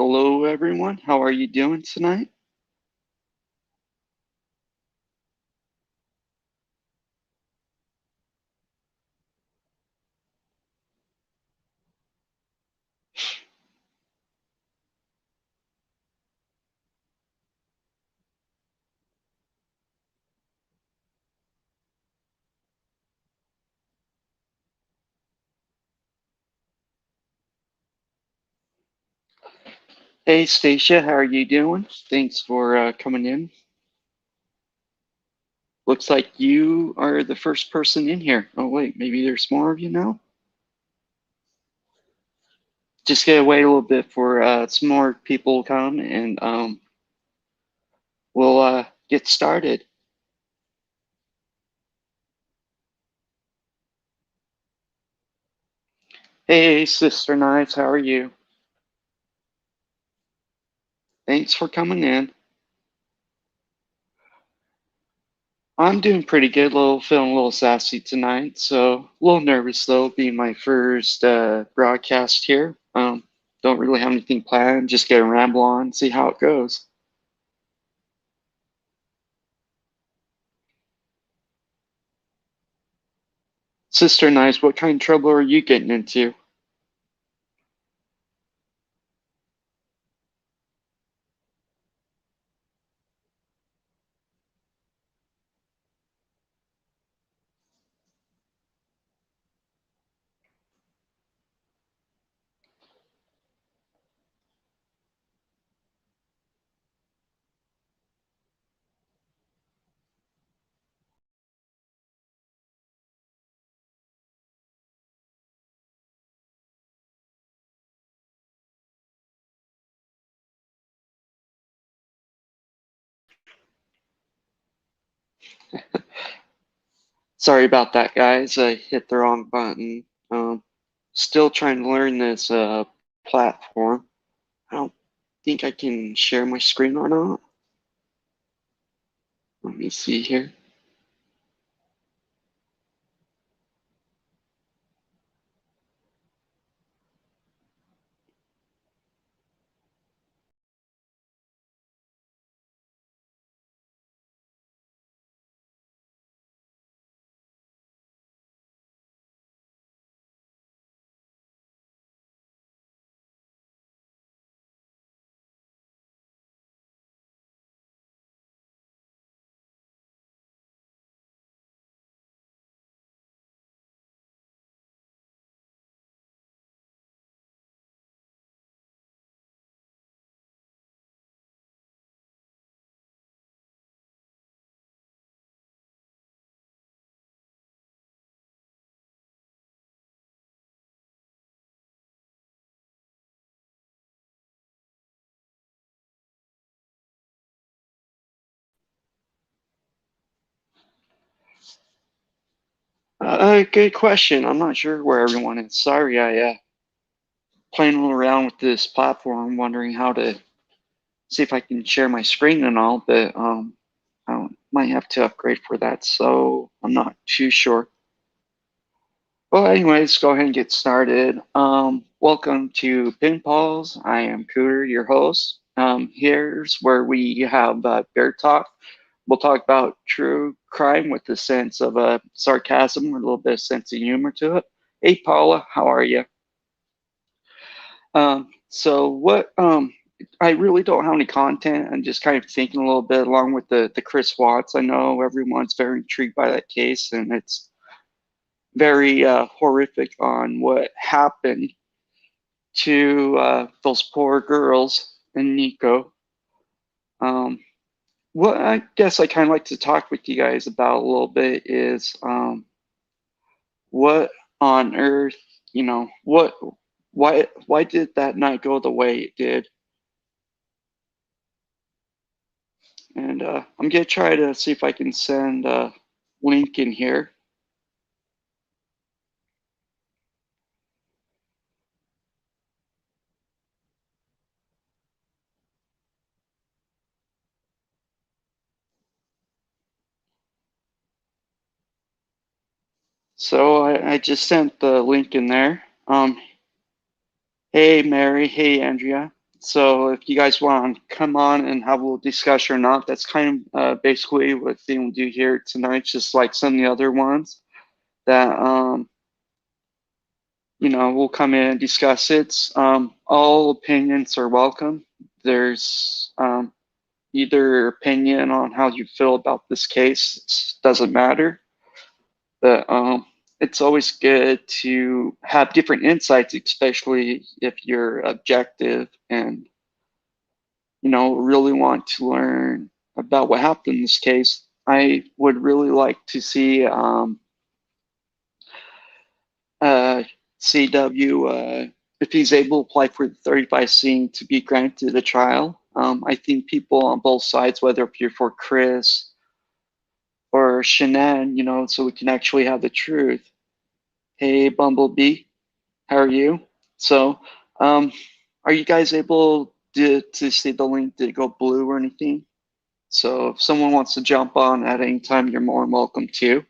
Hello, everyone. How are you doing tonight? Hey, Stacia, how are you doing? Thanks for coming in. Looks like you are the first person in here. Oh, wait, maybe there's more of you now? Just gotta wait a little bit for some more people to come and we'll get started. Hey, Sister Knives, how are you? Thanks for coming in. I'm doing pretty good, feeling a little sassy tonight, so a little nervous though, being my first broadcast here. Don't really have anything planned, just gonna ramble on, see how it goes. Sister Knives, what kind of trouble are you getting into? Sorry about that, guys. I hit the wrong button. Still trying to learn this platform. I don't think I can share my screen or not. Let me see here. Good question. I'm not sure where everyone is. Sorry, I playing around with this platform, wondering how to see if I can share my screen and all, but I might have to upgrade for that, so I'm not too sure. Well, anyways, go ahead and get started. Welcome to Pinballs. I am Cooter, your host. Here's where we have bear talk. We'll talk about true crime with a sense of sarcasm, with a little bit of sense of humor to it. Hey, Paula, how are you? So what? I really don't have any content. I'm just kind of thinking a little bit along with the Chris Watts. I know everyone's very intrigued by that case, and it's very horrific on what happened to those poor girls in Nico. Um, what I guess I kind of like to talk with you guys about a little bit is what on earth, what, why did that night go the way it did? And I'm gonna try to see if I can send a link in here. So I just sent the link in there. Hey Mary, hey Andrea. So if you guys want to come on and have a little discussion or not, that's kind of basically what they will do here tonight, just like some of the other ones that we'll come in and discuss it. All opinions are welcome. There's either opinion on how you feel about this case. It doesn't matter, but it's always good to have different insights, especially if you're objective and really want to learn about what happened in this case. I would really like to see CW, if he's able to apply for the 35C to be granted a trial. I think people on both sides, whether if you're for Chris or Shanann, so we can actually have the truth. Hey, Bumblebee, how are you? So, are you guys able to see the link? Did it go blue or anything? So if someone wants to jump on at any time, you're more than welcome to.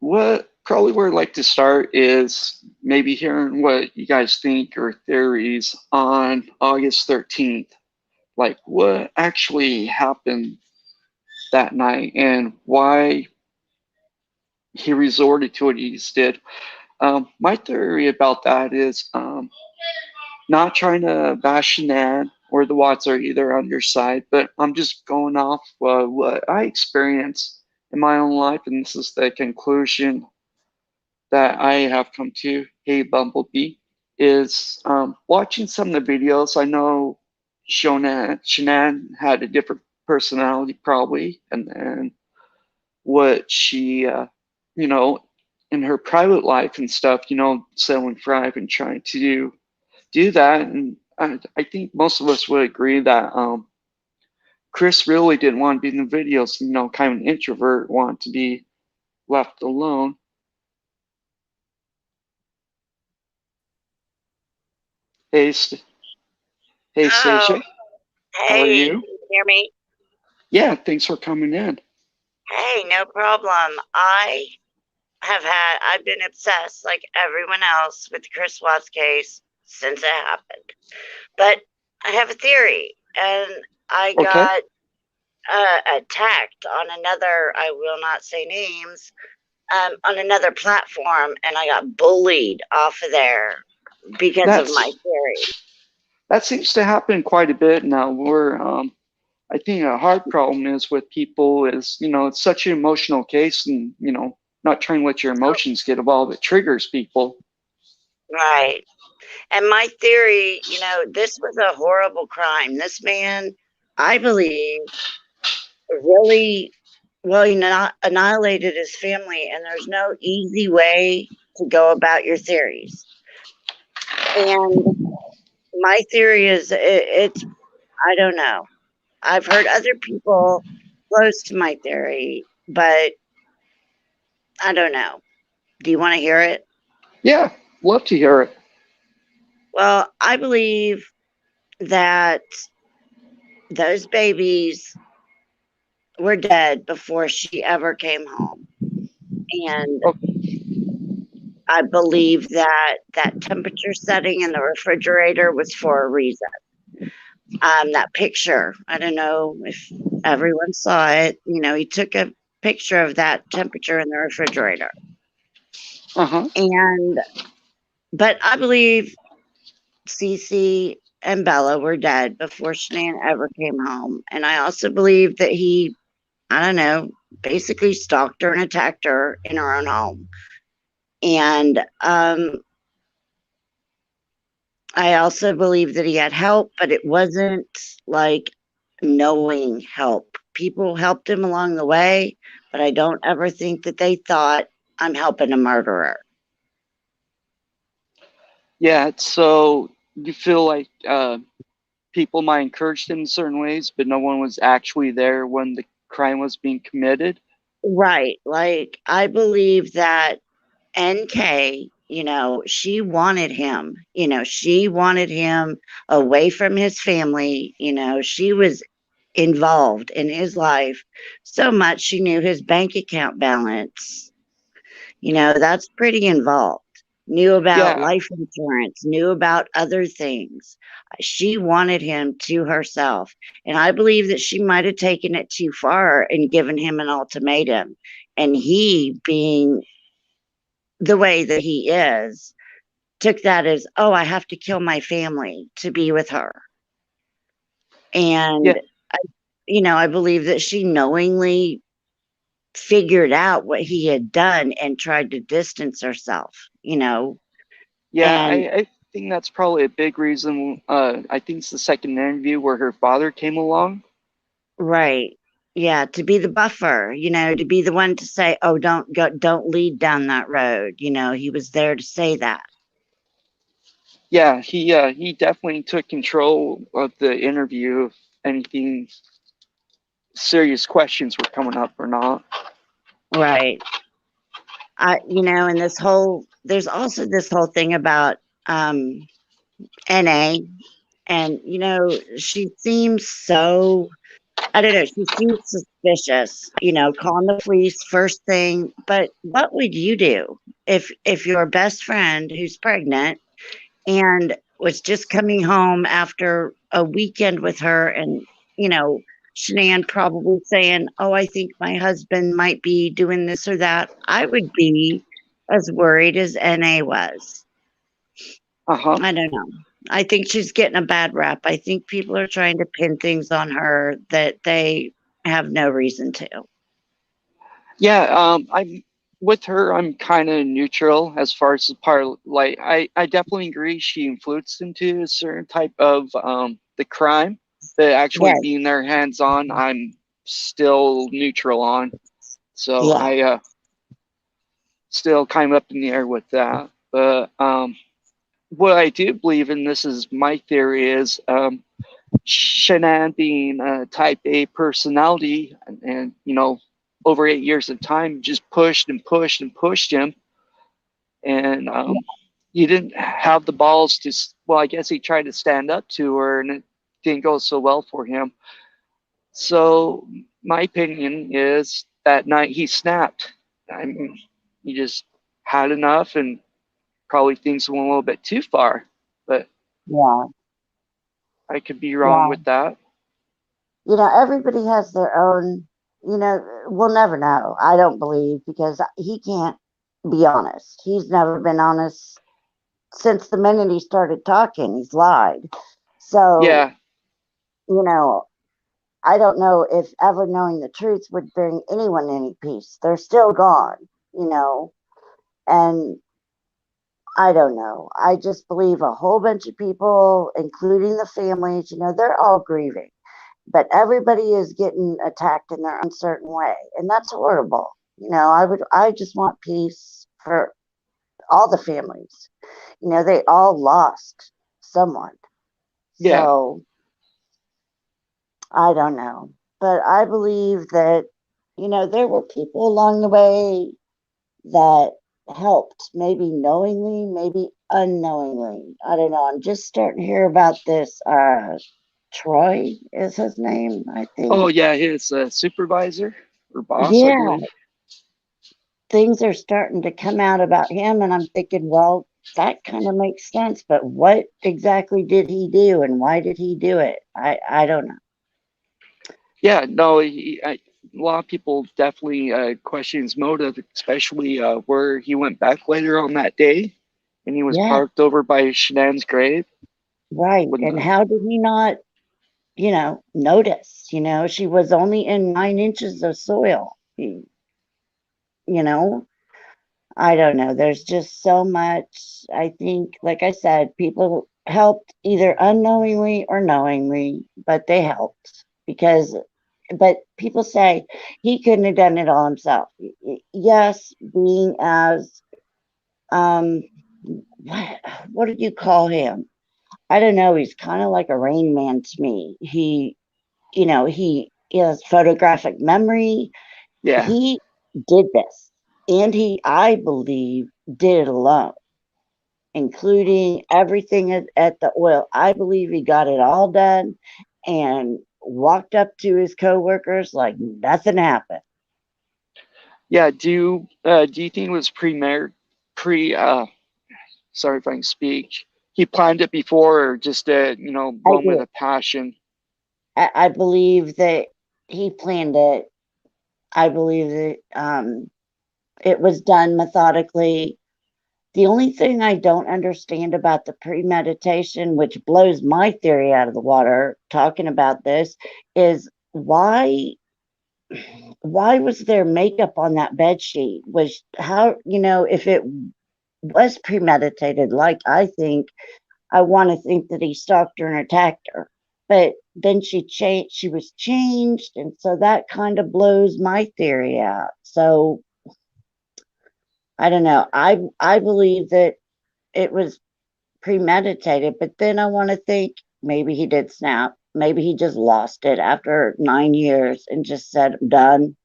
What probably where I'd like to start is maybe hearing what you guys think or theories on August 13th. Like what actually happened that night and why he resorted to what he just did. My theory about that is not trying to bash Nan or the Watts are either on your side, but I'm just going off what I experienced in my own life, and this is the conclusion that I have come to. Hey, Bumblebee, is watching some of the videos. I know Shanann had a different personality probably, and then what she, in her private life and stuff, selling Thrive and trying to do that. And I think most of us would agree that Chris really didn't want to be in the videos, kind of an introvert, wanted to be left alone. Hey, hey, Stacia. How are Hey, you? can you hear me? Yeah, thanks for coming in. Hey, no problem. I've been obsessed like everyone else with the Chris Watts case since it happened. But I have a theory, and I Okay. got attacked on another, I will not say names, on another platform, and I got bullied off of there because of my theory. That seems to happen quite a bit now. I think a hard problem is with people is, it's such an emotional case and, not trying to let your emotions get involved. It triggers people. Right. And my theory, this was a horrible crime. This man, I believe, really, well, he not annihilated his family, and there's no easy way to go about your theories. And my theory is it's, I don't know. I've heard other people close to my theory, but I don't know. Do you want to hear it? Yeah, love to hear it. Well, I believe that those babies were dead before she ever came home. And I believe that that temperature setting in the refrigerator was for a reason. That picture, I don't know if everyone saw it. He took a picture of that temperature in the refrigerator. But I believe Cece and Bella were dead before Shanann ever came home. And I also believe that he, I don't know, basically stalked her and attacked her in her own home. And I also believe that he had help, but it wasn't like knowing help. People helped him along the way, but I don't ever think that they thought, I'm helping a murderer. Yeah, so you feel like people might encourage him in certain ways, but no one was actually there when the crime was being committed? Right. Like, I believe that NK, she wanted him. She wanted him away from his family. She was involved in his life so much she knew his bank account balance. That's pretty involved. knew about Yeah, life insurance, knew about other things. She wanted him to herself. And I believe that she might have taken it too far and given him an ultimatum. And he, being the way that he is, took that as, oh, I have to kill my family to be with her. yeah, And, I believe that she knowingly figured out what he had done and tried to distance herself. yeah. And I think that's probably a big reason. I think it's the second interview where her father came along. right. Yeah, to be the buffer, to be the one to say, "Oh, don't go, don't lead down that road." He was there to say that. Yeah, he definitely took control of the interview. If anything serious questions were coming up or not. Right. And there's also this whole thing about NA, and she seems so, I don't know, she seems suspicious, calling the police first thing. But what would you do if your best friend who's pregnant and was just coming home after a weekend with her, and Shanann probably saying, "Oh, I think my husband might be doing this or that." I would be as worried as NA was. Uh-huh. I don't know. I think she's getting a bad rap. I think people are trying to pin things on her that they have no reason to. Yeah, I'm with her. I'm kind of neutral as far as the part. Like, I definitely agree. She influenced into a certain type of the crime, but actually Yes. being there hands on, I'm still neutral on. So Yeah. I still kind of up in the air with that. But what I do believe in, this is my theory, is Shanann being a type A personality, and over 8 years of time, just pushed and pushed and pushed him, and he didn't have the balls to. Well, I guess he tried to stand up to her, and it didn't go so well for him. So my opinion is that night he snapped. I mean, he just had enough, and probably things went a little bit too far. But Yeah. I could be wrong Yeah. with that. Everybody has their own, we'll never know. I don't believe, because he can't be honest. He's never been honest since the minute he started talking. He's lied. So, Yeah, you know, I don't know if ever knowing the truth would bring anyone any peace. They're still gone. And I don't know. I just believe a whole bunch of people, including the families, they're all grieving, but everybody is getting attacked in their uncertain way. And that's horrible. I just want peace for all the families. They all lost someone. yeah. So I don't know. But I believe that, there were people along the way that helped, maybe knowingly, maybe unknowingly. I don't know. I'm just starting to hear about this. Troy is his name, I Oh, think. yeah, his supervisor or boss, I Yeah, believe. things are starting to come out about him, and I'm thinking, well, that kind of makes sense. But what exactly did he do, and why did he do it? I don't know. Yeah, no, a lot of people definitely question his motive, especially where he went back later on that day, and he was Yeah, parked over by Shanann's grave. right. When And how did he not, notice? She was only in 9 inches of soil. You know, I don't know. There's just so much. I think, like I said, people helped either unknowingly or knowingly, but they helped because, but people say he couldn't have done it all himself. Yes, being as, um, what, what did you call him? I don't know. He's kind of like a Rain Man to me. He has photographic memory. yeah, He did this, and I believe, did it alone, including everything at the oil. I believe he got it all done and walked up to his coworkers like nothing happened. yeah. Do you think it was pre sorry if I can speak. He planned it before, or just a I moment do. of passion. I believe that he planned it. I believe that it was done methodically. The only thing I don't understand about the premeditation, which blows my theory out of the water, talking about this, is why was there makeup on that bed sheet? Was how, if it was premeditated, like I want to think that he stalked her and attacked her. But then she was changed, and so that kind of blows my theory out. So I don't know. I believe that it was premeditated, but then I want to think maybe he did snap. Maybe he just lost it after 9 years and just said, I'm done.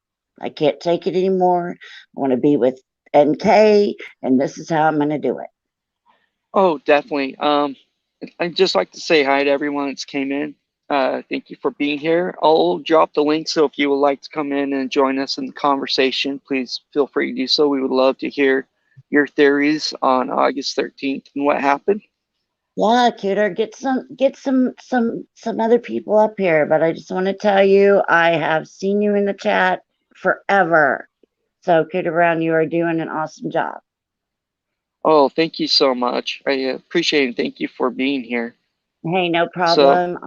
I can't take it anymore. I want to be with NK, and this is how I'm going to do it. Oh, definitely. I'd just like to say hi to everyone that's came in. Thank you for being here. I'll drop the link, so if you would like to come in and join us in the conversation, please feel free to do so. We would love to hear your theories on August 13th and what happened. Yeah, Cooter, get some other people up here. But I just want to tell you, I have seen you in the chat forever. So, Cooter Brown, you are doing an awesome job. Oh, thank you so much. I appreciate it. Thank you for being here. Hey, no So, problem.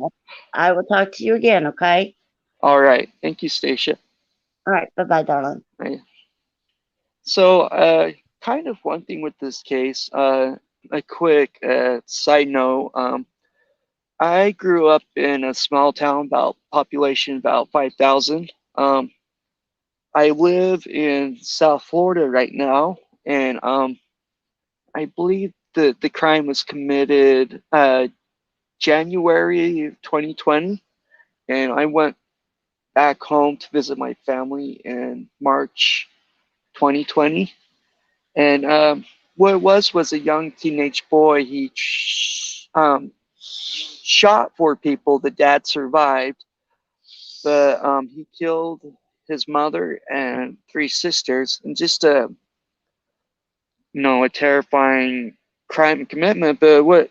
I will talk to you again, okay? all right. Thank you, Stacia. All right. Bye-bye, darling. So, kind of one thing with this case, a quick side note. I grew up in a small town, about population about 5,000. I live in South Florida right now, and I believe the crime was committed January 2020, and I went back home to visit my family in March 2020. And what it was a young teenage boy. He shot four people. The dad survived, but he killed his mother and three sisters, and just a terrifying crime and commitment. But what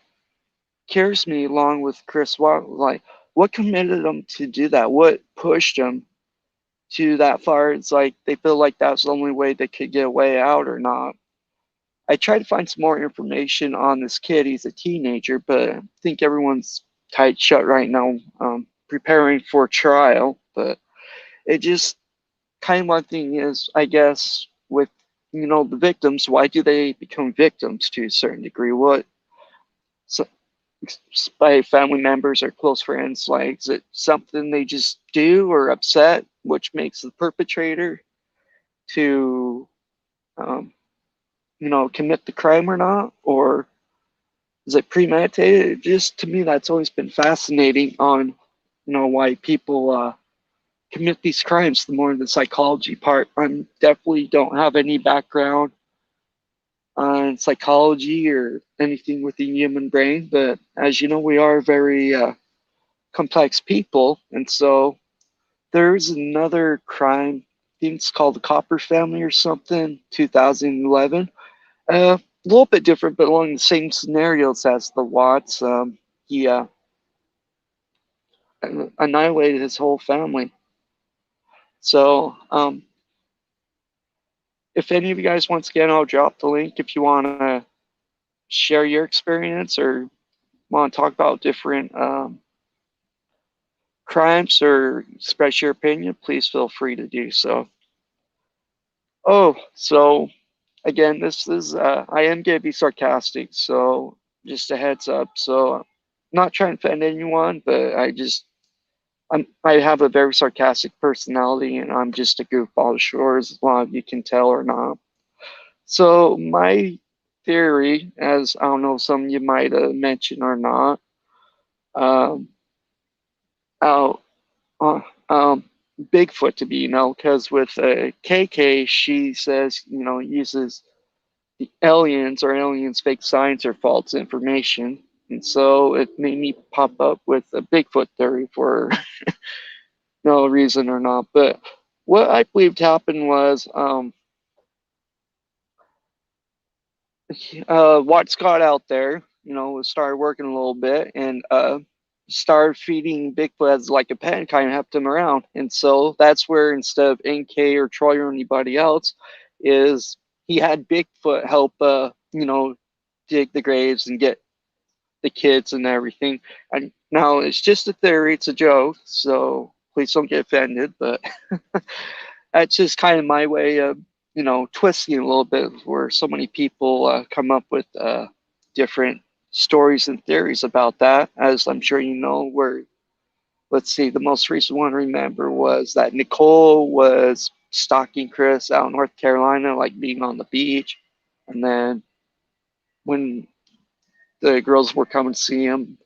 scares me, along with Chris Watt, like what committed them to do that? What pushed them to that far? It's like they feel like that's the only way they could get away out, or not. I tried to find some more information on this kid. He's a teenager, but I think everyone's tight shut right now, preparing for trial. But it just kind of one thing is, I guess, with the victims, why do they become victims to a certain degree? What, so, by family members or close friends, like, is it something they just do or upset, which makes the perpetrator to um, commit the crime or not? Or is it premeditated? Just to me, that's always been fascinating on, why people commit these crimes. The more the psychology part, I definitely don't have any background on psychology or anything with the human brain, but as you know, we are very complex people, and so there's another crime. I think it's called the Copper Family or something, 2011. A little bit different, but along the same scenarios as the Watts. He annihilated his whole family. So, if any of you guys, once again, I'll drop the link if you want to share your experience or want to talk about different crimes or express your opinion, please feel free to do so. Oh, so again, this is, I am going to be sarcastic, so just a heads up. So, I'm not trying to offend anyone, but I have a very sarcastic personality, and I'm just a goofball, sure, as a lot of you can tell or not. So my theory, as I don't know, some of you might have mentioned or not, um, oh, uh, Bigfoot to be, because with KK, she says, uses the aliens or aliens fake science or false information. And so it made me pop up with a Bigfoot theory for no reason or not. But what I believed happened was Watts got out there, started working a little bit and started feeding Bigfoot as like a pet and kind of helped him around. And so that's where instead of NK or Troy or anybody else, is he had Bigfoot help, dig the graves and get the kids and everything. And now it's just a theory, it's a joke, so please don't get offended. But that's just kind of my way of, twisting a little bit where so many people come up with different stories and theories about that. As I'm sure you know, where, let's see, the most recent one I remember was that Nicole was stalking Chris out in North Carolina, like being on the beach. And then when the girls were coming to see him,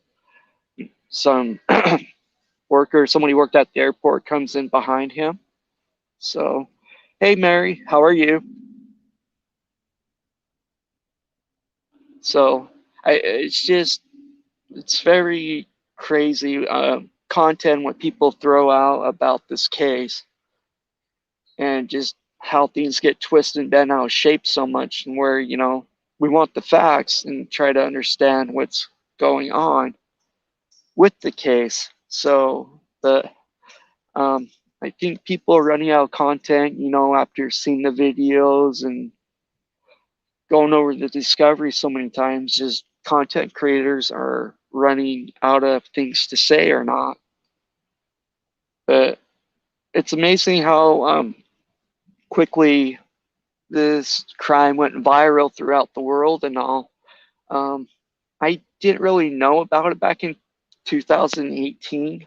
some somebody worked at the airport, comes in behind him. So, hey, Mary, how are you? So, it's very crazy content what people throw out about this case, and just how things get twisted and bent out of shape so much, and where, we want the facts and try to understand what's going on with the case. So, um, I think people are running out of content, after seeing the videos and going over the discovery so many times. Just content creators are running out of things to say or not. But it's amazing how quickly this crime went viral throughout the world and all. Um, I didn't really know about it back in 2018.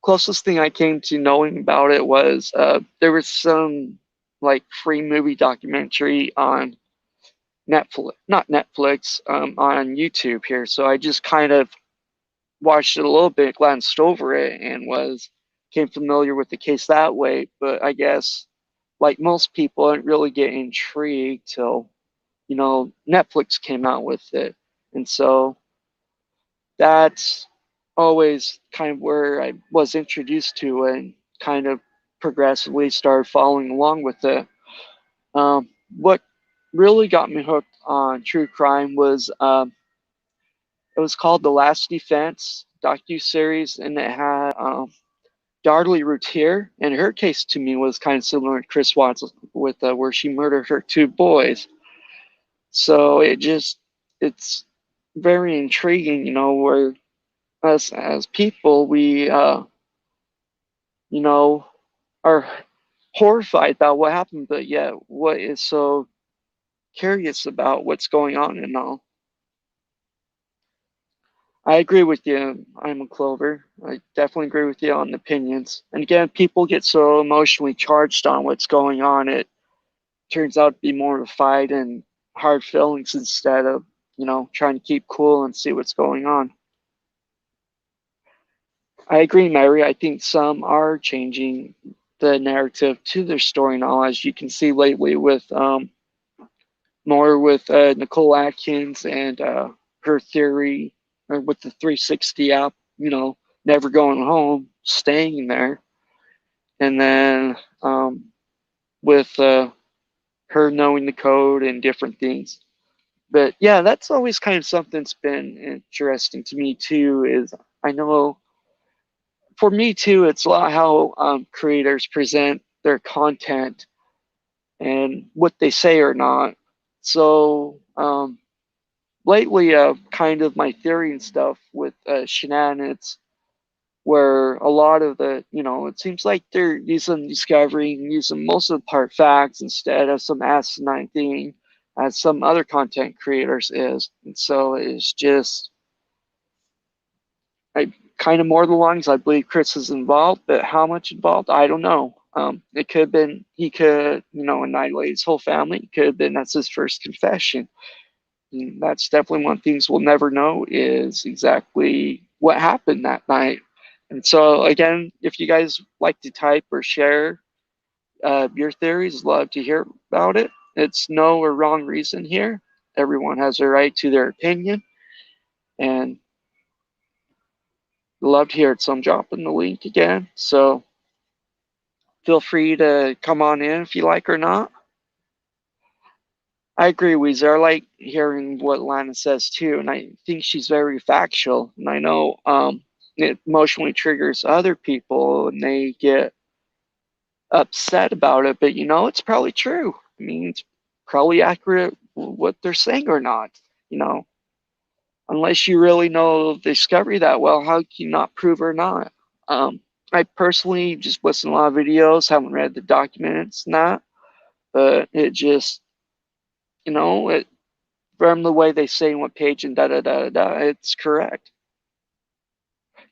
Closest thing I came to knowing about it was there was some like free movie documentary on Netflix, not Netflix, on YouTube here. So I just kind of watched it a little bit, glanced over it, and came familiar with the case that way. But I guess, like most people, I didn't really get intrigued till, Netflix came out with it. And so that's always kind of where I was introduced to it and kind of progressively started following along with it. What really got me hooked on true crime was it was called The Last Defense docu series, and it had Darlie Routier, and her case to me was kind of similar to Chris Watts with where she murdered her two boys. So it's very intriguing, where us as people, we you know are horrified about what happened, but yet what is so curious about what's going on and all. I agree with you. I'm a Clover. I definitely agree with you on the opinions. And again, people get so emotionally charged on what's going on. It turns out to be more of a fight and hard feelings instead of, trying to keep cool and see what's going on. I agree, Mary. I think some are changing the narrative to their story now, as you can see lately with more with Nicole Atkins and her theory, or with the 360 app, never going home, staying there. And then with her knowing the code and different things. But yeah, that's always kind of something that's been interesting to me too. Is I know for me too, it's a lot how creators present their content and what they say or not. So lately, kind of my theory and stuff with shenanigans, where a lot of it seems like they're using discovery and using most of the part facts instead of some asinine thing, as some other content creators is. And so it's just, I kind of more the lines. I believe Chris is involved, but how much involved, I don't know. It could have been he could, annihilate his whole family. It could have been that's his first confession. And that's definitely one of the things we'll never know is exactly what happened that night. And so, again, if you guys like to type or share your theories, love to hear about it. It's no or wrong reason here. Everyone has a right to their opinion, and love to hear it. So I'm dropping the link again. So feel free to come on in if you like or not. I agree, Weezer. I like hearing what Lana says too, and I think she's very factual. And I know it emotionally triggers other people, and they get upset about it. But it's probably true. I mean, it's probably accurate what they're saying or not. You know, unless you really know Discovery that well, how can you not prove or not? I personally just listen to a lot of videos, haven't read the documents and that, but it just, it from the way they say what page and da da da da, it's correct.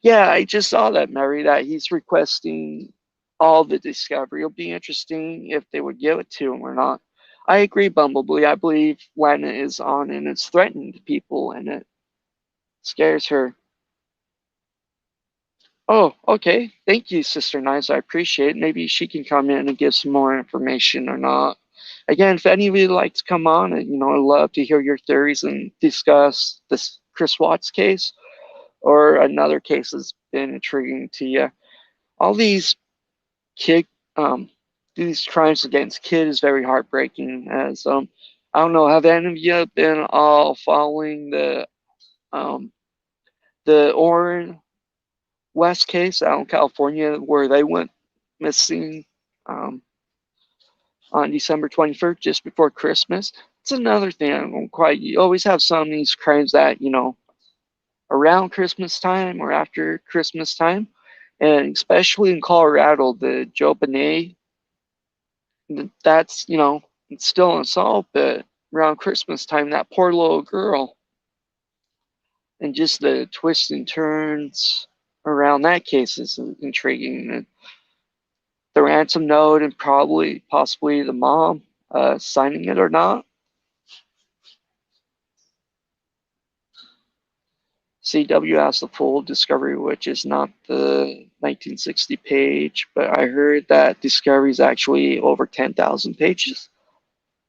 Yeah, I just saw that, Mary, that he's requesting all the Discovery. It'll be interesting if they would give it to him or not. I agree, Bumblebee. I believe Lana is on and it's threatening to people and it scares her. Oh, okay. Thank you, Sister Knives. I appreciate it. Maybe she can come in and give some more information or not. Again, if any of you would like to come on, and I'd love to hear your theories and discuss this Chris Watts case or another case that's been intriguing to you. All kid, um, these crimes against kids is very heartbreaking. As I don't know, have any of you been all following the Oren West case out in California where they went missing um, on December 21st, just before Christmas? It's another thing I don't quite. You always have some of these crimes that around Christmas time or after Christmas time, and especially in Colorado, the Joe Benet, that's it's still unsolved, but around Christmas time, that poor little girl, and just the twists and turns around that case is intriguing. And the ransom note and possibly the mom signing it or not. CW has the full Discovery, which is not the 1960 page, but I heard that Discovery is actually over 10,000 pages.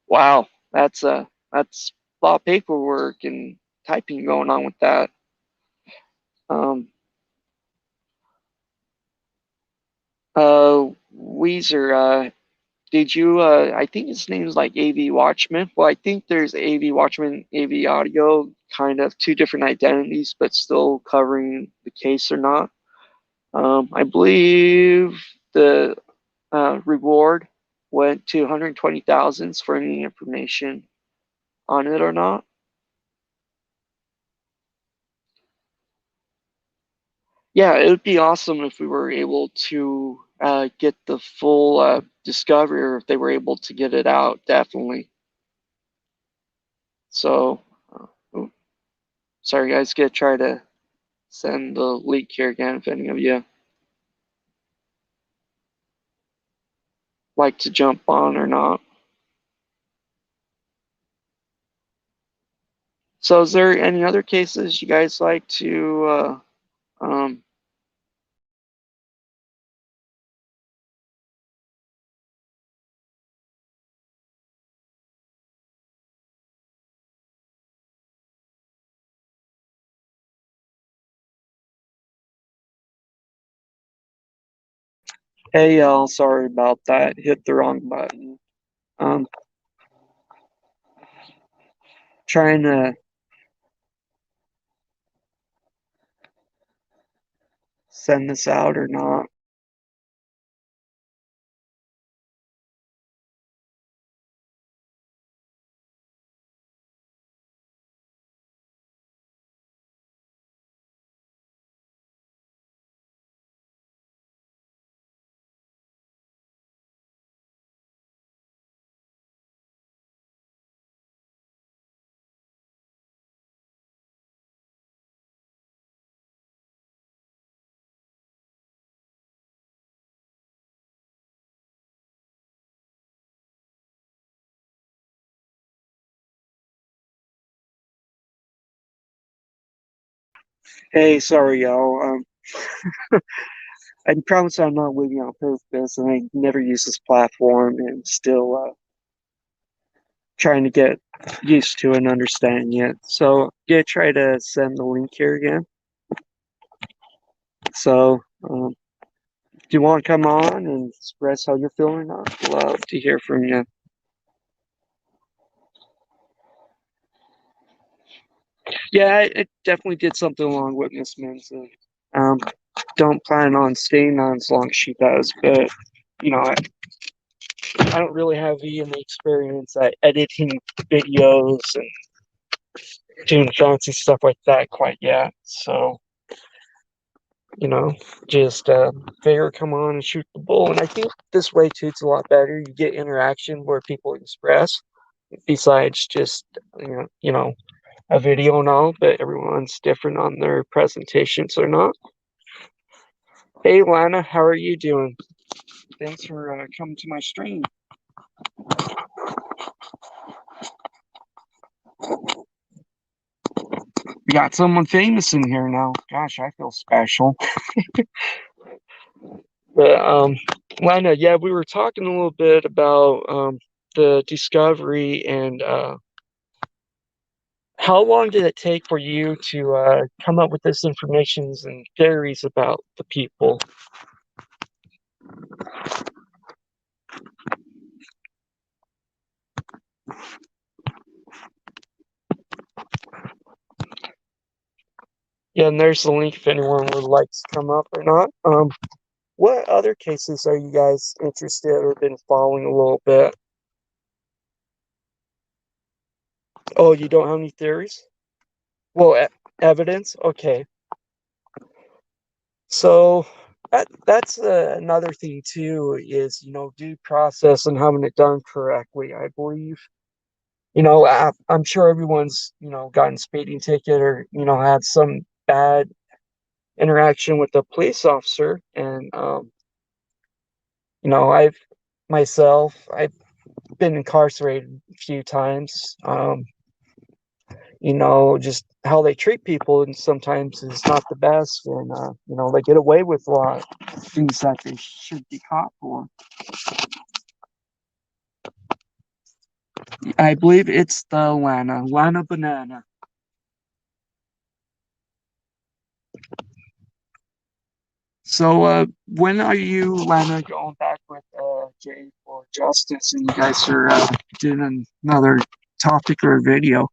Wow, that's a lot of paperwork and typing going on with that. Um, Weezer, did you? I think his name is like AV Watchman. Well, I think there's AV Watchman, AV Audio, kind of two different identities, but still covering the case or not. I believe the reward went to 120,000 for any information on it or not. Yeah, it would be awesome if we were able to get the full discovery, or if they were able to get it out, definitely. So, oh, sorry guys, gonna try to send the link here again if any of you like to jump on or not. So, is there any other cases you guys like to Hey y'all, sorry about that. Hit the wrong button. Um, trying to send this out or not. Hey, sorry y'all. I promise I'm not leaving on purpose, and I never use this platform, and still trying to get used to and understand it. So, yeah, try to send the link here again. So, if you want to come on and express how you're feeling, I'd love to hear from you. Yeah, I definitely did something along with Miss Mensa. Um, don't plan on staying on as long as she does, but you know, I don't really have any experience at editing videos and doing fancy stuff like that quite yet. So, you know, just figure come on and shoot the bull. And I think this way too, it's a lot better. You get interaction where people express besides just a video and all, but everyone's different on their presentations or not. Hey Lana, how are you doing? Thanks for coming to my stream. We got someone famous in here now. Gosh, I feel special. But Lana, yeah, we were talking a little bit about the discovery and how long did it take for you to come up with this information and theories about the people? Yeah, and there's the link if anyone would like to come up or not. What other cases are you guys interested or been following a little bit? Oh, you don't have any theories? Well, evidence? Okay. So that's another thing too is, due process and having it done correctly, I believe. I'm sure everyone's, gotten a speeding ticket or, had some bad interaction with a police officer. And, I've I've been incarcerated a few times. Just how they treat people and sometimes is not the best. And, they get away with a lot of things that they should be caught for. I believe it's the Lana Banana. So, when are you, Lana, going back with Jay for Justice and you guys are doing another topic or video?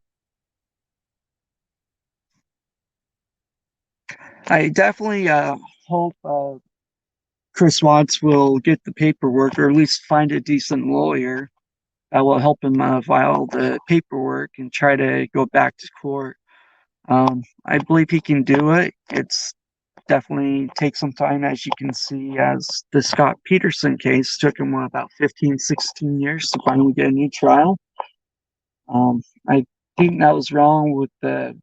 I definitely hope Chris Watts will get the paperwork or at least find a decent lawyer that will help him file the paperwork and try to go back to court. I believe he can do it. It's definitely take some time, as you can see, as the Scott Peterson case took him about 15, 16 years to finally get a new trial. I think that was wrong with the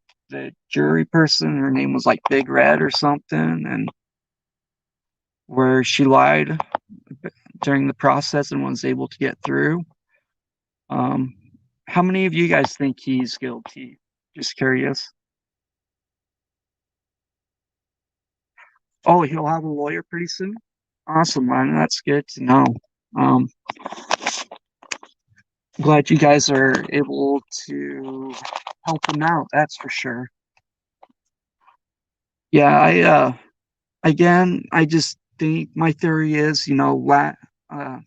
jury person. Her name was like Big Red or something, and where she lied during the process and was able to get through. Um, how many of you guys think he's guilty? Just curious. Oh, he'll have a lawyer pretty soon. Awesome, man. That's good to know. Um, glad you guys are able to help him out. That's for sure. Yeah, again, I just think my theory is, uh,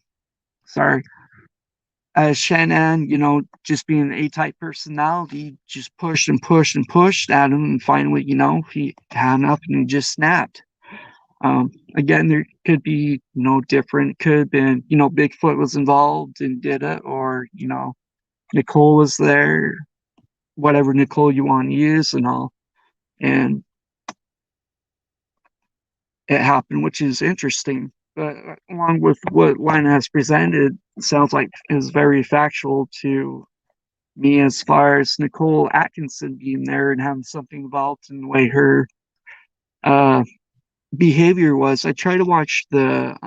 sorry, Shannon, just being an A-type personality, just pushed and pushed and pushed at him, and finally, he had enough and he just snapped. Again, there could be different. Could have been, Bigfoot was involved and did it, or Nicole was there, whatever Nicole you want to use and all, and it happened, which is interesting. But along with what Lina has presented, it sounds like is very factual to me as far as Nicole Atkinson being there and having something involved in the way her uh, behavior was. I tried to watch the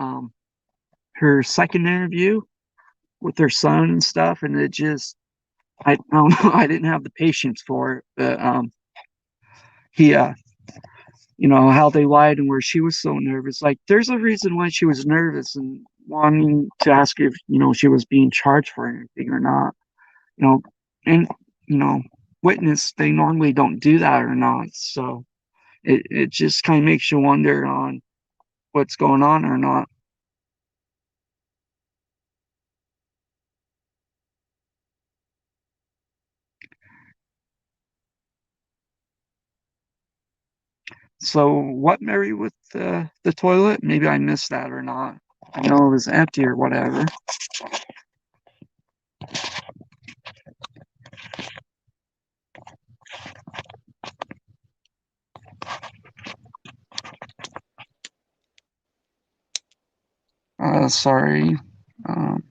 her second interview with her son and stuff, and it just I don't know. I didn't have the patience for it. But he how they lied and where she was so nervous. Like, there's a reason why she was nervous and wanting to ask if, she was being charged for anything or not. You know, and, you know, witness, they normally don't do that or not. So it just kind of makes you wonder on what's going on or not. So what, Mary, with the toilet? Maybe I missed that or not. I know it was empty or whatever. Sorry. Um,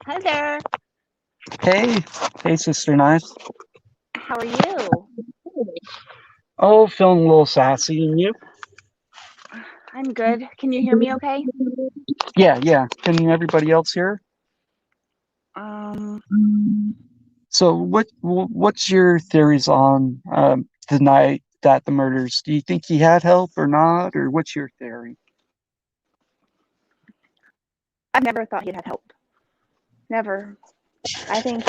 Hi there. hey, Sister Knives. How are you? Oh, feeling a little sassy, and you? I'm good. Can you hear me okay? Yeah. Can everybody else hear? Um, So, what's your theories on the night that the murders? Do you think he had help or not, or what's your theory? I've never thought he'd had help. Never. I think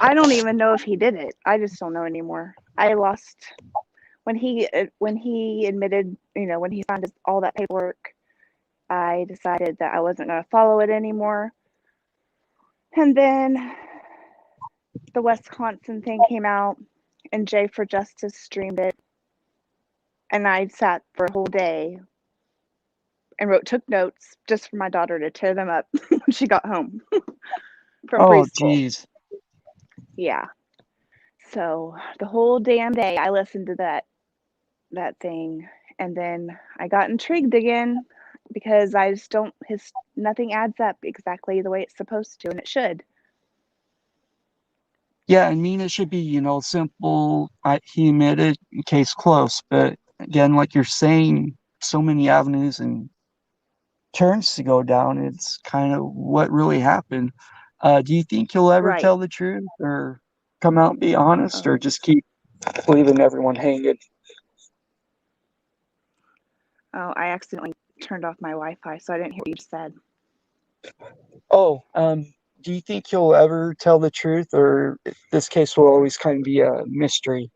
I don't even know if he did it. I just don't know anymore. I lost when he admitted, when he signed all that paperwork, I decided that I wasn't going to follow it anymore. And then the Wisconsin thing came out and Jay for Justice streamed it. And I sat for a whole day and took notes just for my daughter to tear them up when she got home from Oh, preschool. geez. Yeah. So the whole damn day I listened to that thing, and then I got intrigued again because I just don't nothing adds up exactly the way it's supposed to, and it should. Yeah, I mean, it should be, simple. He admitted, case closed. But again, like you're saying, so many avenues and turns to go down. It's kind of what really happened. Do you think he'll ever Right. tell the truth or come out and be honest, Oh, or just keep leaving everyone hanging? I accidentally turned off my Wi-Fi, so I didn't hear what you said. Oh, do you think he'll ever tell the truth, or this case will always kind of be a mystery?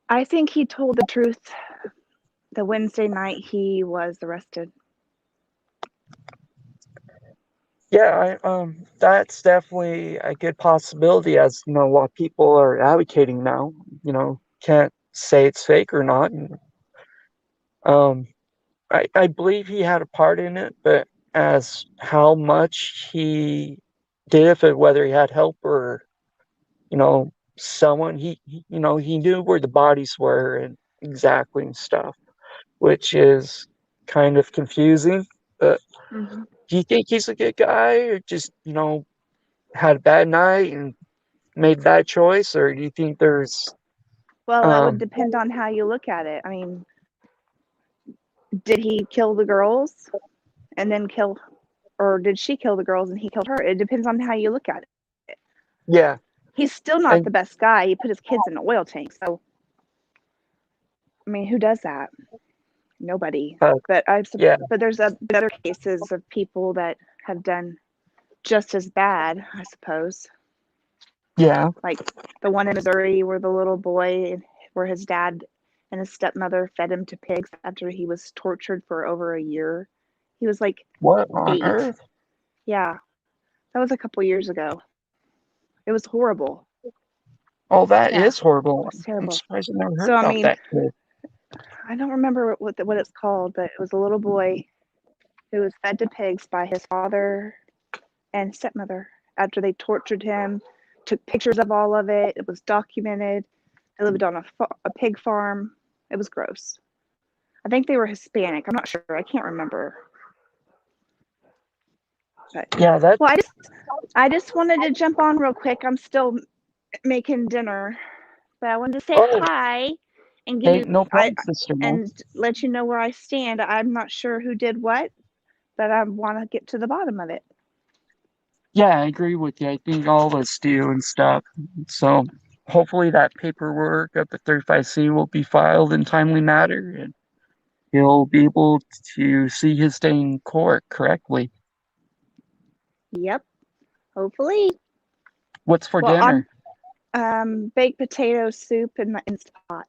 I think he told the truth the Wednesday night he was arrested. Yeah, that's definitely a good possibility, as a lot of people are advocating now. Can't say it's fake or not. And, um, I believe he had a part in it, but as how much he did, whether he had help or someone, he knew where the bodies were and exactly and stuff, which is kind of confusing. But Mm-hmm. do you think he's a good guy, or just had a bad night and made a bad choice, or do you think there's Well, that would um depend on how you look at it. I mean, did he kill the girls and then or did she kill the girls and he killed her? It depends on how you look at it. yeah, He's still not the and best guy. He put his kids in an oil tank. So, I mean, who does that? Nobody. uh, But yeah, but there's other cases of people that have done just as bad, I suppose. yeah. Like the one in Missouri where the little boy, where his dad and his stepmother fed him to pigs after he was tortured for over a year. He was like What on 8. earth? Yeah, that was a couple years ago. It was horrible. Oh, that Yeah, is horrible. it's I'm terrible. surprised I never heard So I about mean, that kid. I don't remember what it's called, but it was a little boy who was fed to pigs by his father and stepmother after they tortured him. Took pictures of all of it. It was documented. They lived on a pig farm. It was gross. I think they were Hispanic. I'm not sure. I can't remember. But Yeah, that. well, I just wanted to jump on real quick. I'm still making dinner, but I wanted to say Oh, hi and give hey, you no I problem, Sister Mo. and let you know where I stand. I'm not sure who did what, but I want to get to the bottom of it. Yeah, I agree with you. I think all of us do and stuff. So hopefully that paperwork up at 35C will be filed in timely matter, and he'll be able to see his day in court correctly. Yep. Hopefully. What's for Well, dinner? baked potato soup in the Instant Pot.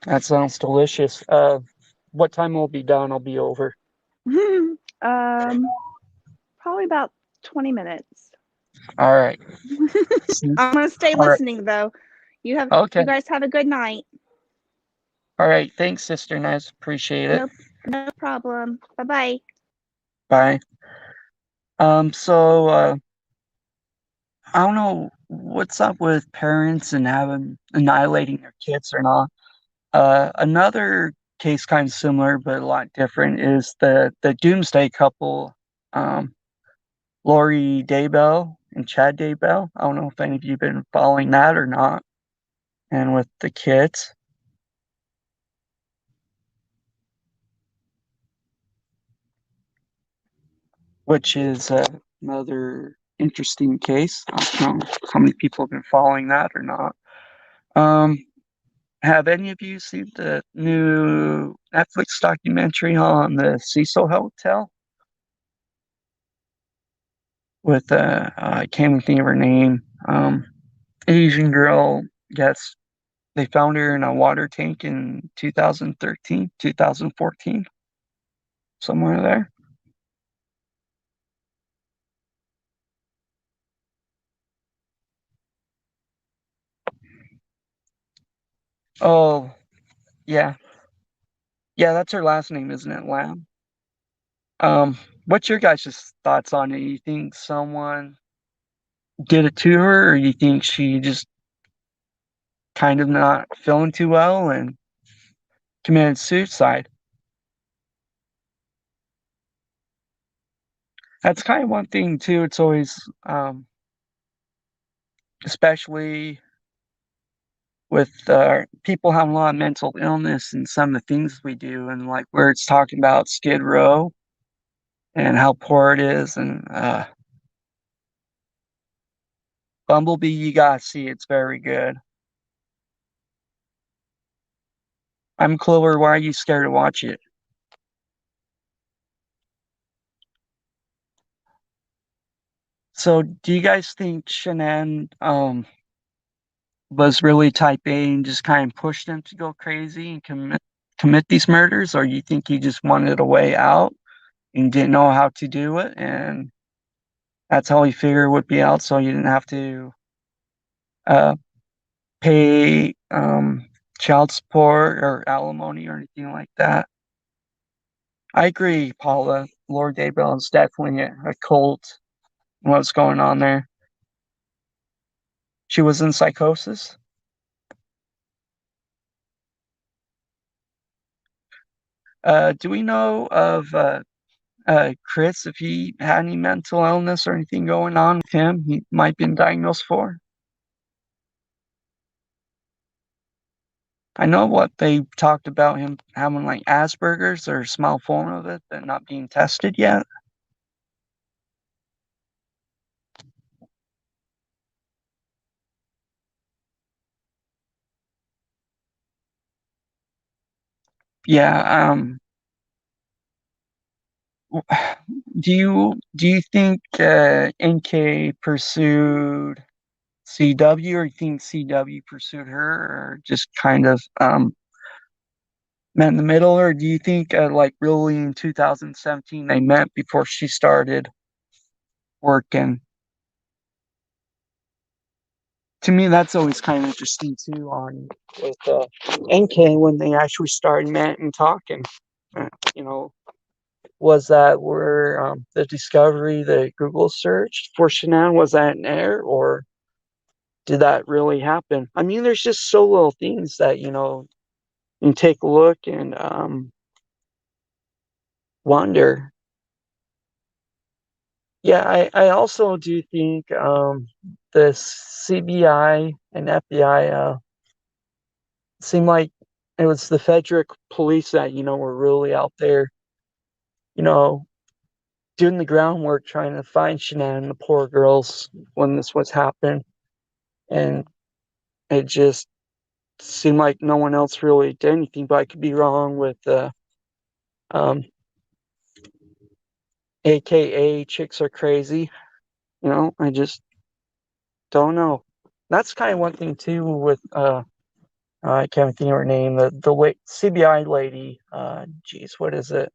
That sounds delicious. What time will be done? I'll be over. um, Probably about 20 minutes. All right. I'm gonna stay All right. listening though. You Okay. guys have a good night. All right. Thanks, Sister Nice. Appreciate it. No problem. Bye bye. Bye. I don't know what's up with parents and having annihilating their kids or not. Another case kind of similar but a lot different is the Doomsday couple, um, Lori Daybell and Chad Daybell. I don't know if any of you have been following that or not, and with the kids, which is another interesting case. I don't know how many people have been following that or not. Um, have any of you seen the new Netflix documentary on the Cecil Hotel with I can't even think of her name. Asian girl. Yes, they found her in a water tank in 2013, 2014, somewhere there. Oh, yeah. Yeah, that's her last name, isn't it? Lamb. What's your guys' thoughts on it? You think someone did it to her, or you think she just kind of not feeling too well and committed suicide? That's kind of one thing too. It's always, especially with people having a lot of mental illness and some of the things we do, and like where it's talking about Skid Row and how poor it is, and Bumblebee, you gotta see, it's very good. I'm Clover. Why are you scared to watch it? So, do you guys think Shanann was really type A and just kind of pushed him to go crazy and commit these murders, or you think he just wanted a way out and didn't know how to do it, and that's how he figured it would be out, so you didn't have to uh, pay child support or alimony or anything like that? I agree, Paula. Lord Daybell is definitely a cult. What's going on there? She was in psychosis. Do we know of Chris, if he had any mental illness or anything going on with him, he might been diagnosed for? I know what they talked about him having like Asperger's or a small form of it, but not being tested yet. Yeah. Do you think NK pursued CW, or you think CW pursued her, or just kind of met in the middle, or do you think like really in 2017 they met before she started working? To me, that's always kind of interesting too. On with NK when they actually started met and talking, uh, you know, was that where the discovery, the Google search for Shanann, was that an error, or did that really happen? I mean, there's just so little things that you take a look and wonder. Yeah, I also do think the CBI and FBI seemed like it was the Frederick police that were really out there, you know, doing the groundwork trying to find Shanann and the poor girls when this was happening, and it just seemed like no one else really did anything. But I could be wrong with um, AKA chicks are crazy. I just don't know. That's kind of one thing too with I can't think of her name. The CBI lady. Geez, what is it?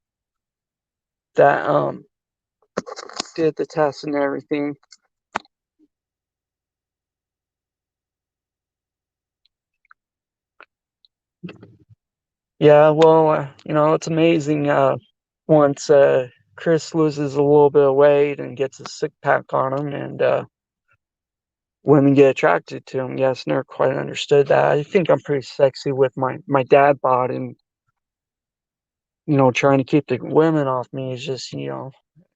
That did the test and everything. Yeah, well, it's amazing. Once Chris loses a little bit of weight and gets a six pack on him, and women get attracted to him. Yes, never quite understood that. I think I'm pretty sexy with my dad bod, and trying to keep the women off me is just